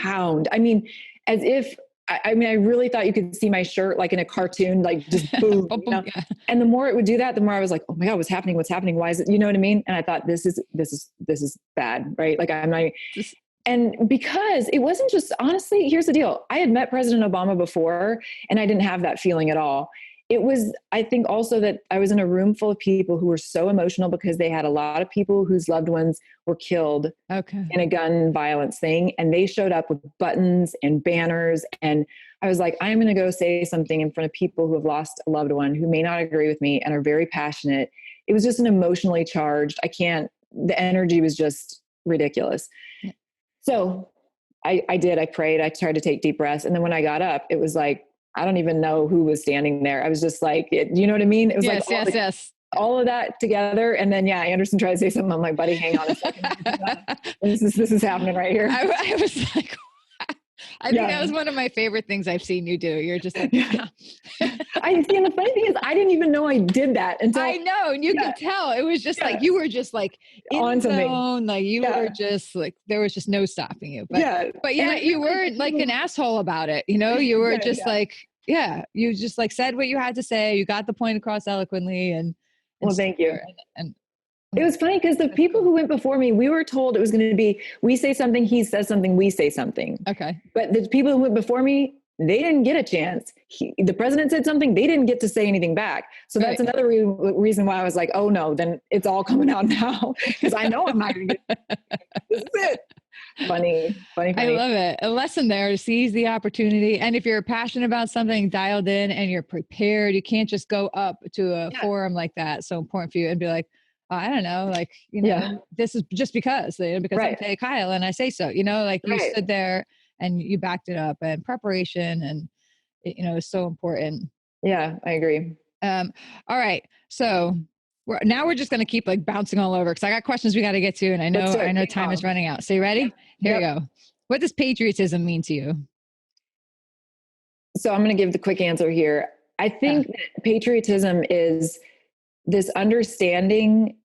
pound. I mean, as if, I really thought you could see my shirt like in a cartoon, like just boom. And the more it would do that, the more I was like, oh my God, what's happening? Why is it, you know what I mean? And I thought, this is bad, right? Like I'm not, and because it wasn't just, honestly, here's the deal. I had met President Obama before and I didn't have that feeling at all. It was, I think also that I was in a room full of people who were so emotional because they had a lot of people whose loved ones were killed in a gun violence thing. And they showed up with buttons and banners. And I was like, I'm going to go say something in front of people who have lost a loved one who may not agree with me and are very passionate. It was just an emotionally charged, the energy was just ridiculous. So I did, I prayed, I tried to take deep breaths. And then when I got up, it was like, I don't even know who was standing there. I was just like, you know what I mean? It was all of that together. And then, Anderson tried to say something. I'm like, buddy, hang on a second. This is happening right here. I was like, I think that was one of my favorite things I've seen you do. You're just like, and the funny thing is I didn't even know I did that until I know. And you could tell it was just like, you were just like in the zone. Like you were just like, there was just no stopping you. But yet you weren't like an asshole about it. You were just like, you just like said what you had to say. You got the point across eloquently and well, thank you. And It was funny because the people who went before me, we were told it was going to be, we say something, he says something, we say something. Okay. But the people who went before me, they didn't get a chance. The president said something, they didn't get to say anything back. So that's another reason why I was like, oh no, then it's all coming out now because I know I'm not going to get this is it. Funny. I love it. A lesson there: seize the opportunity. And if you're passionate about something, dialed in, and you're prepared, you can't just go up to a forum like that. So important for you and be like, I don't know, like, this is just because I'm Taya Kyle and I say so, like you stood there and you backed it up, and preparation and, is so important. Yeah, I agree. All right. So now we're just going to keep like bouncing all over because I got questions we got to get to, and I know time is running out. So you ready? Here we go. What does patriotism mean to you? So I'm going to give the quick answer here. I think that patriotism is this understanding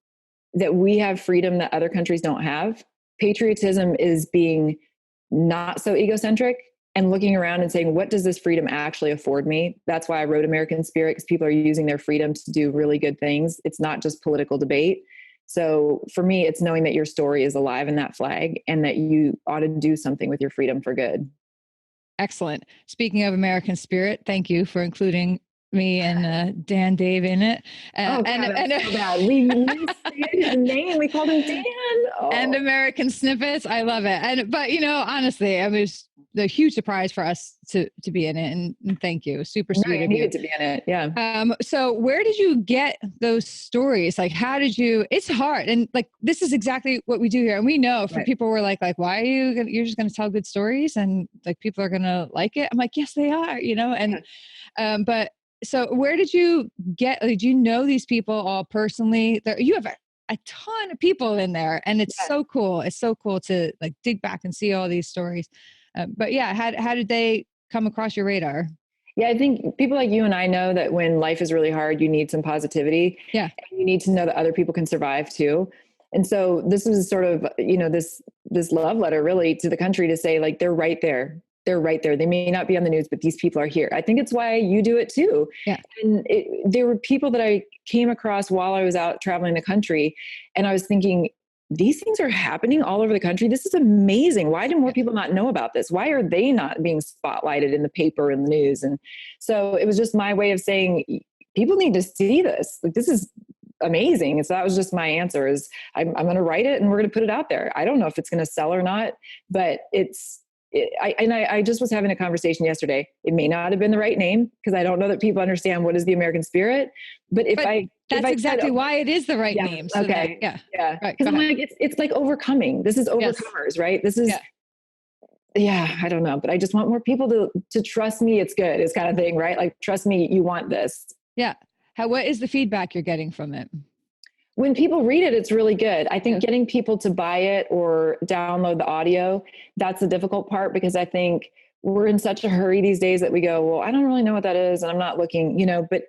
that we have freedom that other countries don't have. Patriotism is being not so egocentric and looking around and saying, what does this freedom actually afford me? That's why I wrote American Spirit, because people are using their freedom to do really good things. It's not just political debate. So for me, it's knowing that your story is alive in that flag and that you ought to do something with your freedom for good. Excellent. Speaking of American Spirit, thank you for including me and Dan Dave in it. So bad. We misstated his name. We called him Dan. And American Snippets. I love it. But honestly, it was a huge surprise for us to be in it. And thank you. Super sweet of you. Needed to be in it. Yeah. So where did you get those stories? Like, how did you? It's hard, and like this is exactly what we do here. And we know for people were like, why are you're just going to tell good stories, and like people are going to like it? I'm like, yes, they are. And but. So where did you get, did you know these people all personally? You have a ton of people in there, and it's so cool. It's so cool to like dig back and see all these stories. But yeah, how did they come across your radar? Yeah, I think people like you and I know that when life is really hard, you need some positivity. Yeah. And you need to know that other people can survive too. And so this was sort of, this love letter really to the country to say, like, they're right there. They're right there. They may not be on the news, but these people are here. I think it's why you do it too. Yeah. And there were people that I came across while I was out traveling the country, and I was thinking, these things are happening all over the country. This is amazing. Why do more people not know about this? Why are they not being spotlighted in the paper and the news? And so it was just my way of saying, people need to see this. Like, this is amazing. And so that was just my answer is I'm going to write it and we're going to put it out there. I don't know if it's going to sell or not, but I just was having a conversation yesterday. It may not have been the right name because I don't know that people understand what is the American spirit. But that's exactly why it is the right name. So okay. Yeah. Right. Because I'm like, it's like overcoming. This is overcomers, right? This is, I don't know, but I just want more people to trust me. It's good. It's kind of thing, right? Like, trust me, you want this. Yeah. What is the feedback you're getting from it? When people read it, it's really good. I think getting people to buy it or download the audio, that's the difficult part, because I think we're in such a hurry these days that we go, well, I don't really know what that is, and I'm not looking, but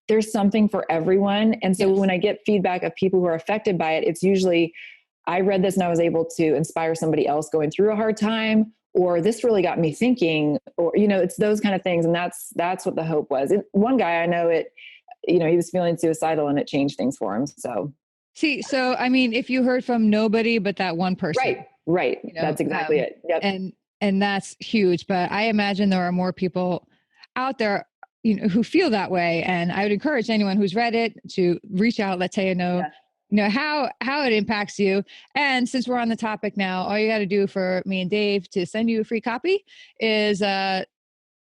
there's something for everyone. And so when I get feedback of people who are affected by it, it's usually, I read this and I was able to inspire somebody else going through a hard time, or this really got me thinking, or, it's those kind of things. And that's what the hope was. One guy I know, he was feeling suicidal and it changed things for him. So I mean, if you heard from nobody but that one person, right. That's exactly it. Yep. And that's huge. But I imagine there are more people out there, who feel that way. And I would encourage anyone who's read it to reach out, let Taya know, how it impacts you. And since we're on the topic now, all you got to do for me and Dave to send you a free copy is,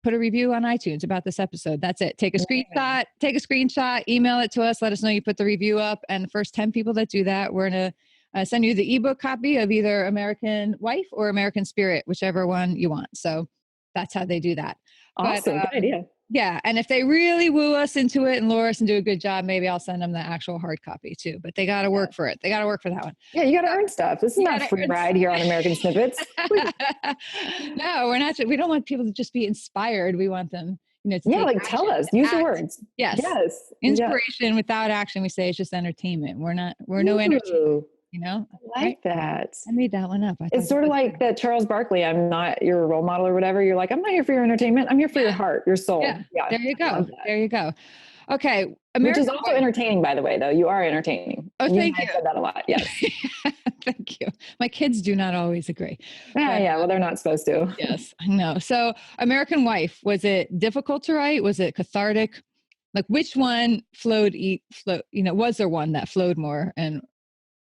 put a review on iTunes about this episode. That's it. Take a screenshot, email it to us. Let us know you put the review up. And the first 10 people that do that, we're going to send you the ebook copy of either American Wife or American Spirit, whichever one you want. So that's how they do that. Awesome. Good idea. Yeah. And if they really woo us into it and lure us and do a good job, maybe I'll send them the actual hard copy too, but they got to work for it. They got to work for that one. Yeah. You got to earn stuff. This is not a free ride here on American Snippets. No, we're not. We don't want people to just be inspired. We want them, to tell us, use the words. Yes. Inspiration without action. We say it's just entertainment. We're no entertainment. I like that. I made that one up. It's sort of like that Charles Barkley, I'm not your role model or whatever. You're like, I'm not here for your entertainment. I'm here for your heart, your soul. Yeah. There you go. Okay. Which is also entertaining, by the way, though. You are entertaining. Oh, You and thank I you. have said that a lot. Yes. Thank you. My kids do not always agree. Yeah. But, Yeah. Well, they're not supposed to. yes, I know. So, American Wife, was it difficult to write? Was it cathartic? Like, which one flowed, was there one that flowed more and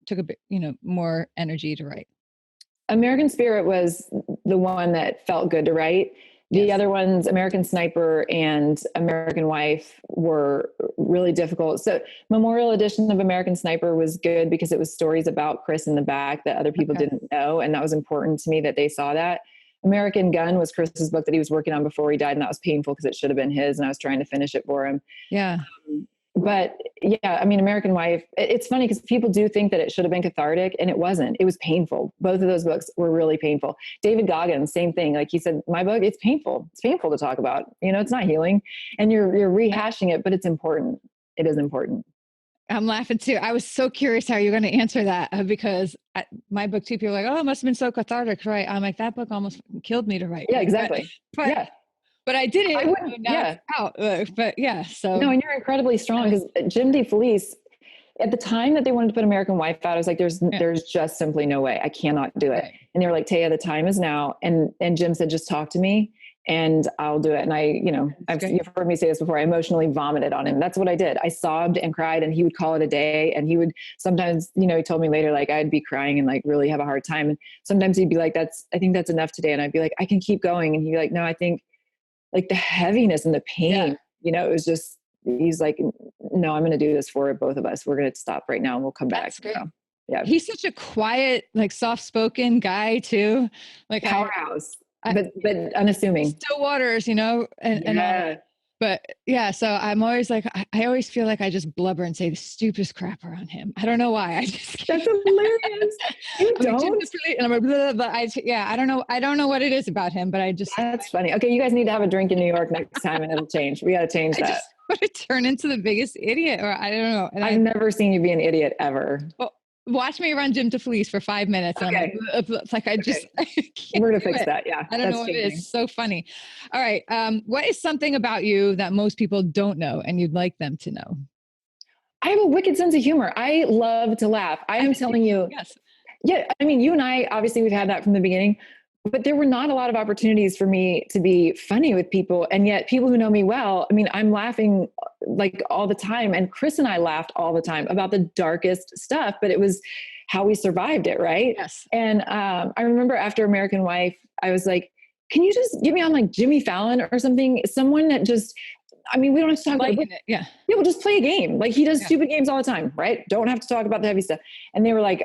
took a bit, more energy to write? American Spirit was the one that felt good to write. The Yes. other ones, American Sniper and American Wife, were really difficult. So, Memorial Edition of American Sniper was good because it was stories about Chris in the back that other people Okay. didn't know. And that was important to me that they saw that. American Gun was Chris's book that he was working on before he died. And that was painful because it should have been his. And I was trying to finish it for him. Yeah. But yeah, I mean, American Wife, it's funny because people do think that it should have been cathartic, and it wasn't. It was painful. Both of those books were really painful. David Goggins, same thing. Like he said, my book, it's painful. It's painful to talk about. It's not healing, and you're rehashing it, but it's important. It is important. I'm laughing too. I was so curious how you're going to answer that because my book too, people are like, oh, it must have been so cathartic, right? I'm like, that book almost killed me to write. Yeah, exactly. But, Yeah. But I did it. I wouldn't. Now Yeah. it's out. But yeah, so. No, and you're incredibly strong because Jim DeFelice, at the time that they wanted to put American Wife out, I was like, there's just simply no way. I cannot do it. Right. And they were like, Taya, the time is now. And Jim said, just talk to me and I'll do it. And you've heard me say this before. I emotionally vomited on him. That's what I did. I sobbed and cried, and he would call it a day. And he would sometimes, he told me later, like I'd be crying and like really have a hard time. And sometimes he'd be like, I think that's enough today. And I'd be like, I can keep going. And he'd be like, no, I think like the heaviness and the pain, it was just, he's like, no, I'm going to do this for both of us. We're going to stop right now and we'll come back. Yeah. He's such a quiet, like soft-spoken guy too. Like powerhouse, but unassuming. Still waters, but yeah, so I'm always like, I always feel like I just blubber and say the stupidest crap around him. I don't know why. That's hilarious. You don't? And I'm like, blah, blah, I don't know. I don't know what it is about him, but that's funny. Okay. You guys need to have a drink in New York next time and it'll change. We got to change that. I just want to turn into the biggest idiot, or I don't know. And I've never seen you be an idiot ever. Well, watch me run Jim DeFelice for 5 minutes. Okay. It's like we're going to fix that. Yeah. I don't know what it is. So funny. All right. What is something about you that most people don't know and you'd like them to know? I have a wicked sense of humor. I love to laugh. I am telling you. Yes. Yeah. I mean, you and I, obviously we've had that from the beginning, but there were not a lot of opportunities for me to be funny with people. And yet people who know me well, I mean, I'm laughing like all the time. And Chris and I laughed all the time about the darkest stuff, but it was how we survived it. Right. Yes. And I remember after American Wife, I was like, can you just get me on like Jimmy Fallon or something? Someone that just, I mean, we don't have to talk about it. Yeah. Yeah. We'll just play a game. Like he does stupid games all the time. Right. Don't have to talk about the heavy stuff. And they were like,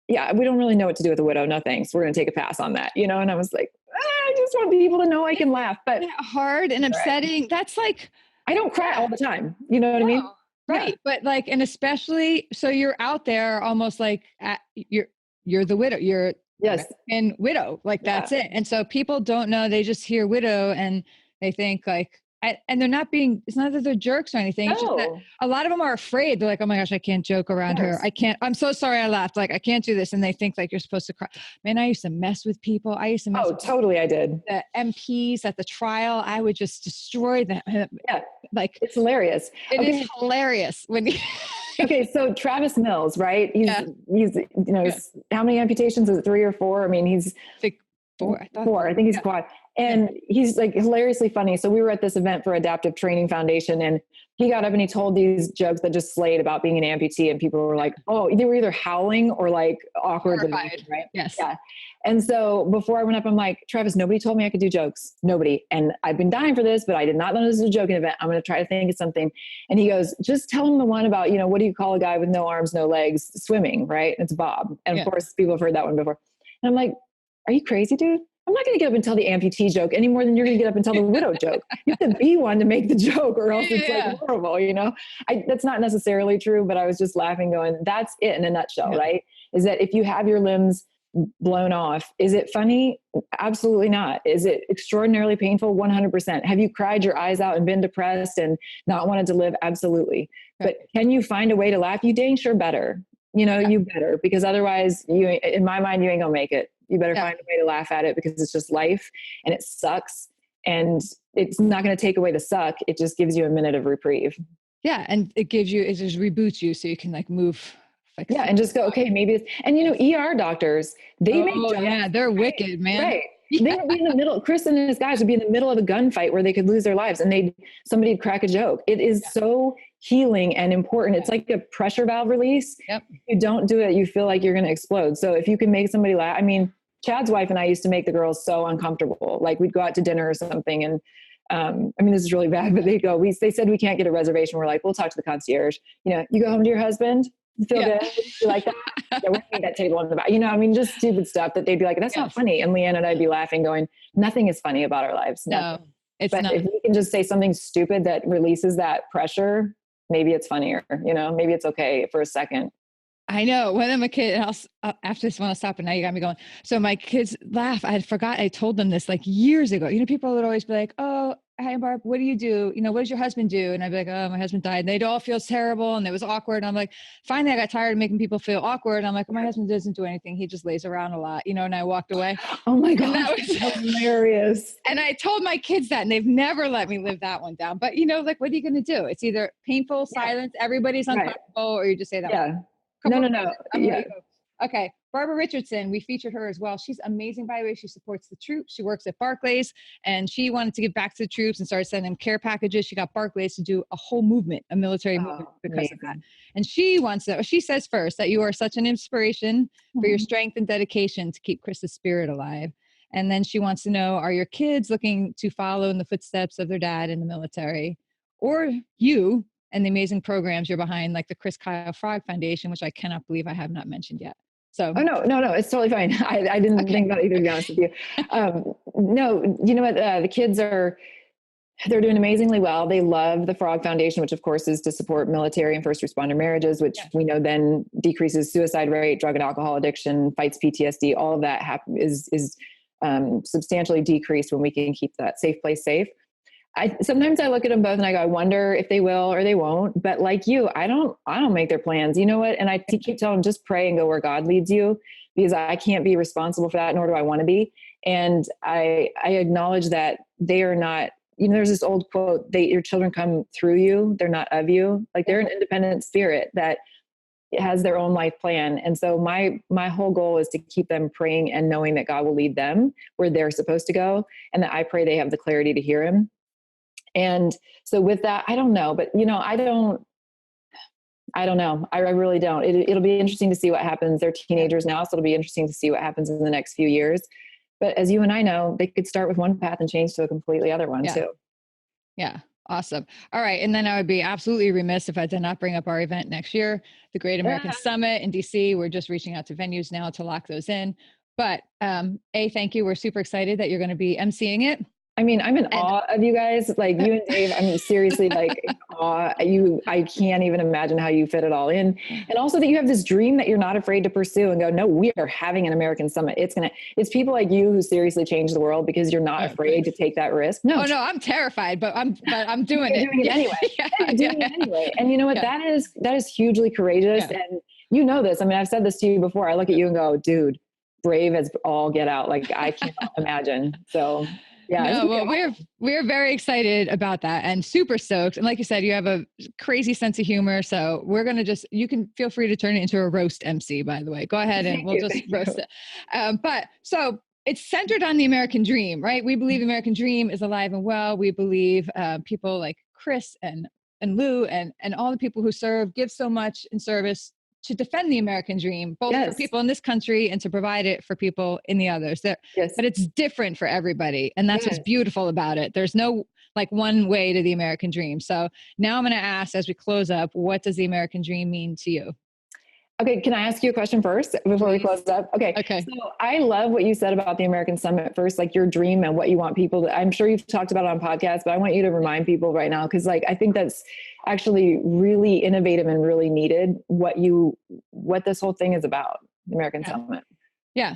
yeah, we don't really know what to do with a widow. No, thanks. We're going to take a pass on that, And I was like, I just want people to know I can laugh, but hard and upsetting. Right. That's like, I don't cry all the time. You know what I mean? Right. Yeah. But like, and especially, so you're out there almost like you're the widow, you're and widow, like that's it. And so people don't know, they just hear widow and they think like, and they're not it's not that they're jerks or anything. It's just that a lot of them are afraid. They're like, oh my gosh, I can't joke around her. I'm so sorry I laughed. Like, I can't do this. And they think like you're supposed to cry. Man, I used to mess with people. I used to mess with totally. I did. The MPs at the trial. I would just destroy them. Yeah. Like, it's hilarious. It is hilarious when you. Okay. So Travis Mills, right? He's how many amputations? Is it 3 or 4? I mean, he's like 4. I think he's quad. And he's like hilariously funny. So we were at this event for Adaptive Training Foundation, and he got up and he told these jokes that just slayed about being an amputee. And people were like, oh, they were either howling or like awkward. Right? Yes. Yeah. And so before I went up, I'm like, Travis, nobody told me I could do jokes. Nobody. And I've been dying for this, but I did not know this was a joking event. I'm going to try to think of something. And he goes, just tell him the one about, what do you call a guy with no arms, no legs swimming, right? It's Bob. And of course people have heard that one before. And I'm like, are you crazy, dude? I'm not going to get up and tell the amputee joke any more than you're going to get up and tell the widow joke. You have to be one to make the joke, or else it's like horrible, that's not necessarily true, but I was just laughing going, that's it in a nutshell, right? Is that if you have your limbs blown off, is it funny? Absolutely not. Is it extraordinarily painful? 100%. Have you cried your eyes out and been depressed and not wanted to live? Absolutely. But can you find a way to laugh? You dang sure better. You better, because otherwise in my mind, you ain't gonna make it. You better find a way to laugh at it, because it's just life and it sucks, and it's not going to take away the suck. It just gives you a minute of reprieve. Yeah. And it just reboots you so you can like move. Like, Yeah. And just go, okay, maybe it's, and ER doctors, they make jokes. Yeah, they're wicked, man. Right. Yeah. They would be in the middle. Chris and his guys would be in the middle of a gunfight where they could lose their lives, and somebody'd crack a joke. It is so healing and important. It's like a pressure valve release. Yep. If you don't do it, you feel like you're going to explode. So if you can make somebody laugh, I mean, Chad's wife and I used to make the girls so uncomfortable. Like we'd go out to dinner or something, and I mean, this is really bad, but they said we can't get a reservation. We're like, we'll talk to the concierge. You go home to your husband. You feel good? You like that? Yeah, we need that table in the back. I mean, just stupid stuff that they'd be like, that's not funny. And Leanne and I'd be laughing, going, nothing is funny about our lives. No, it's but not. If we can just say something stupid that releases that pressure, maybe it's funnier, maybe it's okay for a second. I know. When I'm a kid, after this one, I'll stop. And now you got me going. So my kids laugh. I forgot I told them this like years ago. People would always be like, oh, hi, Barb, what do you do? What does your husband do? And I'd be like, oh, my husband died. And they'd all feel terrible. And it was awkward. And I'm like, finally, I got tired of making people feel awkward. And I'm like, well, my husband doesn't do anything. He just lays around a lot, and I walked away. Oh my God. That was hilarious. And I told my kids that, and they've never let me live that one down. But like, what are you going to do? It's either painful silence, everybody's uncomfortable, or you just say that. Yeah. No. Yeah. Okay. Barbara Richardson, we featured her as well. She's amazing, by the way. She supports the troops. She works at Barclays, and she wanted to give back to the troops and started sending them care packages. She got Barclays to do a whole movement, a military movement because of that. And she says first that you are such an inspiration for your strength and dedication to keep Chris's spirit alive. And then she wants to know, are your kids looking to follow in the footsteps of their dad in the military, or you and the amazing programs you're behind, like the Chris Kyle Frog Foundation, which I cannot believe I have not mentioned yet. So, oh no, it's totally fine. I didn't think about either, to be honest with you. No, you know what? The kids they're doing amazingly well. They love the Frog Foundation, which of course is to support military and first responder marriages, which we know then decreases suicide rate, drug and alcohol addiction, fights PTSD. All of that is substantially decreased when we can keep that safe place safe. Sometimes I look at them both and I go, I wonder if they will or they won't. But like you, I don't make their plans. You know what? And I keep telling them, just pray and go where God leads you, because I can't be responsible for that, nor do I want to be. And I acknowledge that they are not, there's this old quote, your children come through you. They're not of you. Like they're an independent spirit that has their own life plan. And so my whole goal is to keep them praying and knowing that God will lead them where they're supposed to go. And that I pray they have the clarity to hear him. And so with that, I don't know, but I don't know. I really don't. It'll be interesting to see what happens. They're teenagers now, so it'll be interesting to see what happens in the next few years. But as you and I know, they could start with one path and change to a completely other one too. Yeah. Awesome. All right. And then I would be absolutely remiss if I did not bring up our event next year, the Great American Summit in DC. We're just reaching out to venues now to lock those in. But thank you. We're super excited that you're going to be emceeing it. I mean, I'm in awe of you guys, like you and Dave. I'm seriously like in awe. I can't even imagine how you fit it all in. And also that you have this dream that you're not afraid to pursue and go, no, we are having an American Summit. It's people like you who seriously change the world because you're not afraid to take that risk. No, I'm terrified, but I'm doing it. Doing it anyway. You're doing it anyway. And you know what? That is hugely courageous. Yeah. And you know this. I mean, I've said this to you before. I look at you and go, dude, brave as all get out. Like I can't imagine. So yeah. No, well, we're very excited about that and super stoked. And like you said, you have a crazy sense of humor. So we're going to you can feel free to turn it into a roast MC, by the way. Go ahead and we'll just roast it. But so it's centered on the American dream, right? We believe the American dream is alive and well. We believe people like Chris and Lou and all the people who serve give so much in service to defend the American dream, both for people in this country and to provide it for people in the others. But it's different for everybody. And that's what's beautiful about it. There's no like one way to the American dream. So now I'm going to ask, as we close up, what does the American dream mean to you? Okay. Can I ask you a question first before we close up? Okay. So I love what you said about the American Summit first, like your dream and what you want people to, I'm sure you've talked about it on podcasts, but I want you to remind people right now. Cause like, I think that's actually really innovative and really needed what this whole thing is about, the American Summit. Yeah,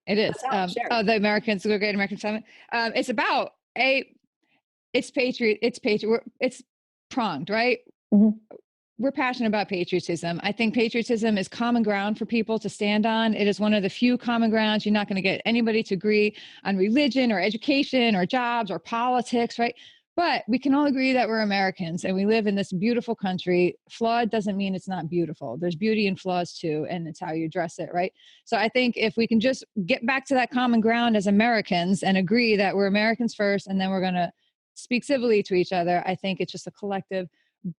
it is. The Great American Summit. It's about it's pronged, right? Mm-hmm. We're passionate about patriotism. I think patriotism is common ground for people to stand on. It is one of the few common grounds. You're not going to get anybody to agree on religion or education or jobs or politics, right? But we can all agree that we're Americans and we live in this beautiful country. Flawed doesn't mean it's not beautiful. There's beauty in flaws too, and it's how you address it, right? So I think if we can just get back to that common ground as Americans and agree that we're Americans first, and then we're going to speak civilly to each other, I think it's just a collective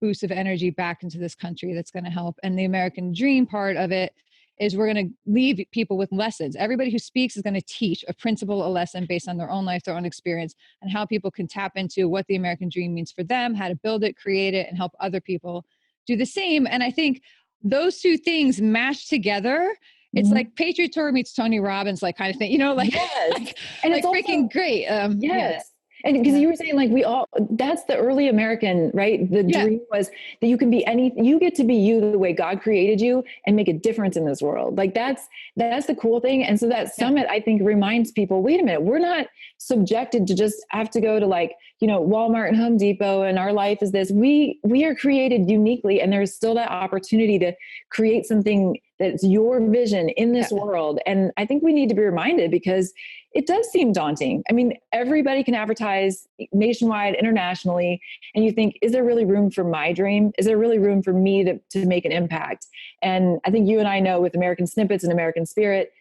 boost of energy back into this country that's going to help. And the American dream part of it is we're going to leave people with lessons. Everybody who speaks is going to teach a principle, a lesson based on their own life, their own experience, and how people can tap into what the American dream means for them, how to build it, create it, and help other people do the same. And I think those two things mashed together, it's like Patriot Tour meets Tony Robbins, like kind of thing, like, yes. And like it's freaking also, great. Yes. And because you were saying like that's the early American, right? The dream was that you can be you get to be you the way God created you and make a difference in this world. Like that's the cool thing. And so that summit, I think, reminds people, wait a minute, we're not subjected to just have to go to like, Walmart and Home Depot and our life is this. We are created uniquely, and there's still that opportunity to create something that's your vision in this world. And I think we need to be reminded, because it does seem daunting. I mean, everybody can advertise nationwide, internationally, and you think, is there really room for my dream? Is there really room for me to make an impact? And I think you and I know with American Snippets and American Spirit,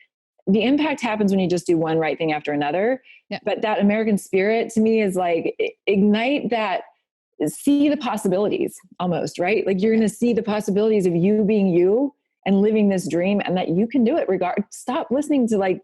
the impact happens when you just do one right thing after another. Yeah. But that American Spirit to me is like, ignite that, see the possibilities almost, right? Like you're going to see the possibilities of you being you and living this dream, and that you can do it stop listening to like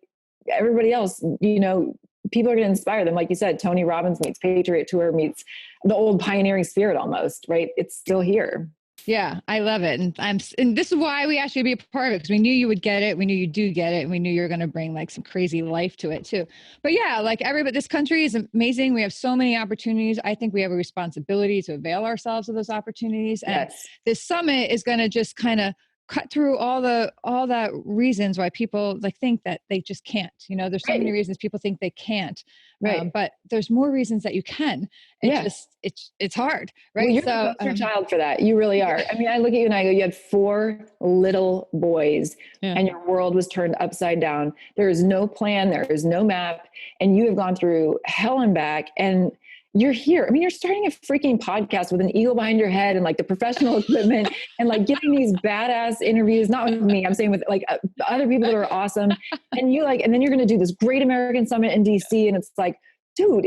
everybody else. People are going to inspire them. Like you said, Tony Robbins meets Patriot Tour meets the old pioneering spirit almost, right? It's still here. Yeah, I love it. And this is why we asked you to be a part of it, because we knew you would get it. We knew you do get it. And we knew you were going to bring like some crazy life to it too. But yeah, like this country is amazing. We have so many opportunities. I think we have a responsibility to avail ourselves of those opportunities. And this summit is going to just kind of cut through all that reasons why people like think that they just can't. There's so many reasons people think they can't, but there's more reasons that you can. It's hard, right? Well, you're the poster child for that. You really are. I mean, I look at you and I go, you had 4 little boys and your world was turned upside down. There is no plan. There is no map. And you have gone through hell and back, and you're here. I mean, you're starting a freaking podcast with an eagle behind your head and like the professional equipment and like getting these badass interviews, not with me, I'm saying with like other people that are awesome. And and then you're going to do this great American Summit in DC. And it's like, dude,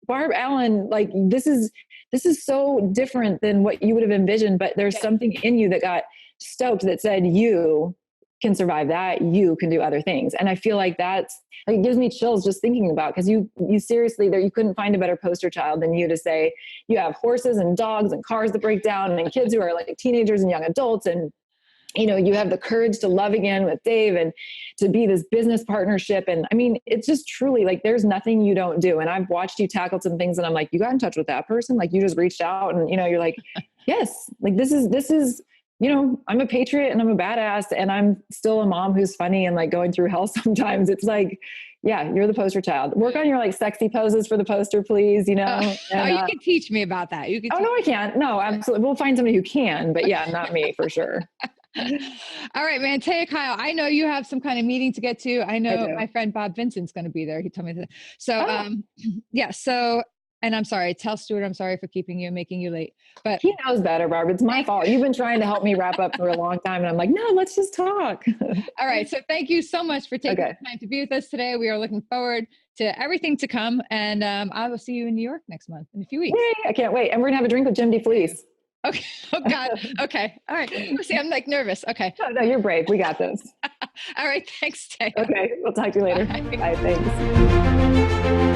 Barb Allen, like this is so different than what you would have envisioned, but there's something in you that got stoked that said, you can survive that, you can do other things. And I feel like that's like, it gives me chills just thinking about, because you seriously you couldn't find a better poster child than you to say you have horses and dogs and cars that break down and kids who are like teenagers and young adults. And, you have the courage to love again with Dave and to be this business partnership. And I mean, it's just truly like, there's nothing you don't do. And I've watched you tackle some things and I'm like, you got in touch with that person. Like you just reached out and, you're like, yes, like this is, I'm a patriot and I'm a badass and I'm still a mom who's funny and like going through hell sometimes. It's like, yeah, you're the poster child. Work on your like sexy poses for the poster, please. You can teach me about that. You can. No, I can't. No, absolutely. We'll find somebody who can, but yeah, not me for sure. All right, man. Taya Kyle, I know you have some kind of meeting to get to. I know my friend Bob Vincent's going to be there. He told me that. So, yeah. So, and I'm sorry. Tell Stuart I'm sorry for keeping you and making you late. But he knows better, Barb. It's my fault. You've been trying to help me wrap up for a long time, and I'm like, no, let's just talk. All right. So, thank you so much for taking the time to be with us today. We are looking forward to everything to come, and I will see you in New York next month in a few weeks. Yay, I can't wait. And we're gonna have a drink with Jim DeFleece. Okay. Oh God. Okay. All right. See, I'm like nervous. Okay. No, you're brave. We got this. All right. Thanks, Tay. Okay. We'll talk to you later. Bye. Thanks.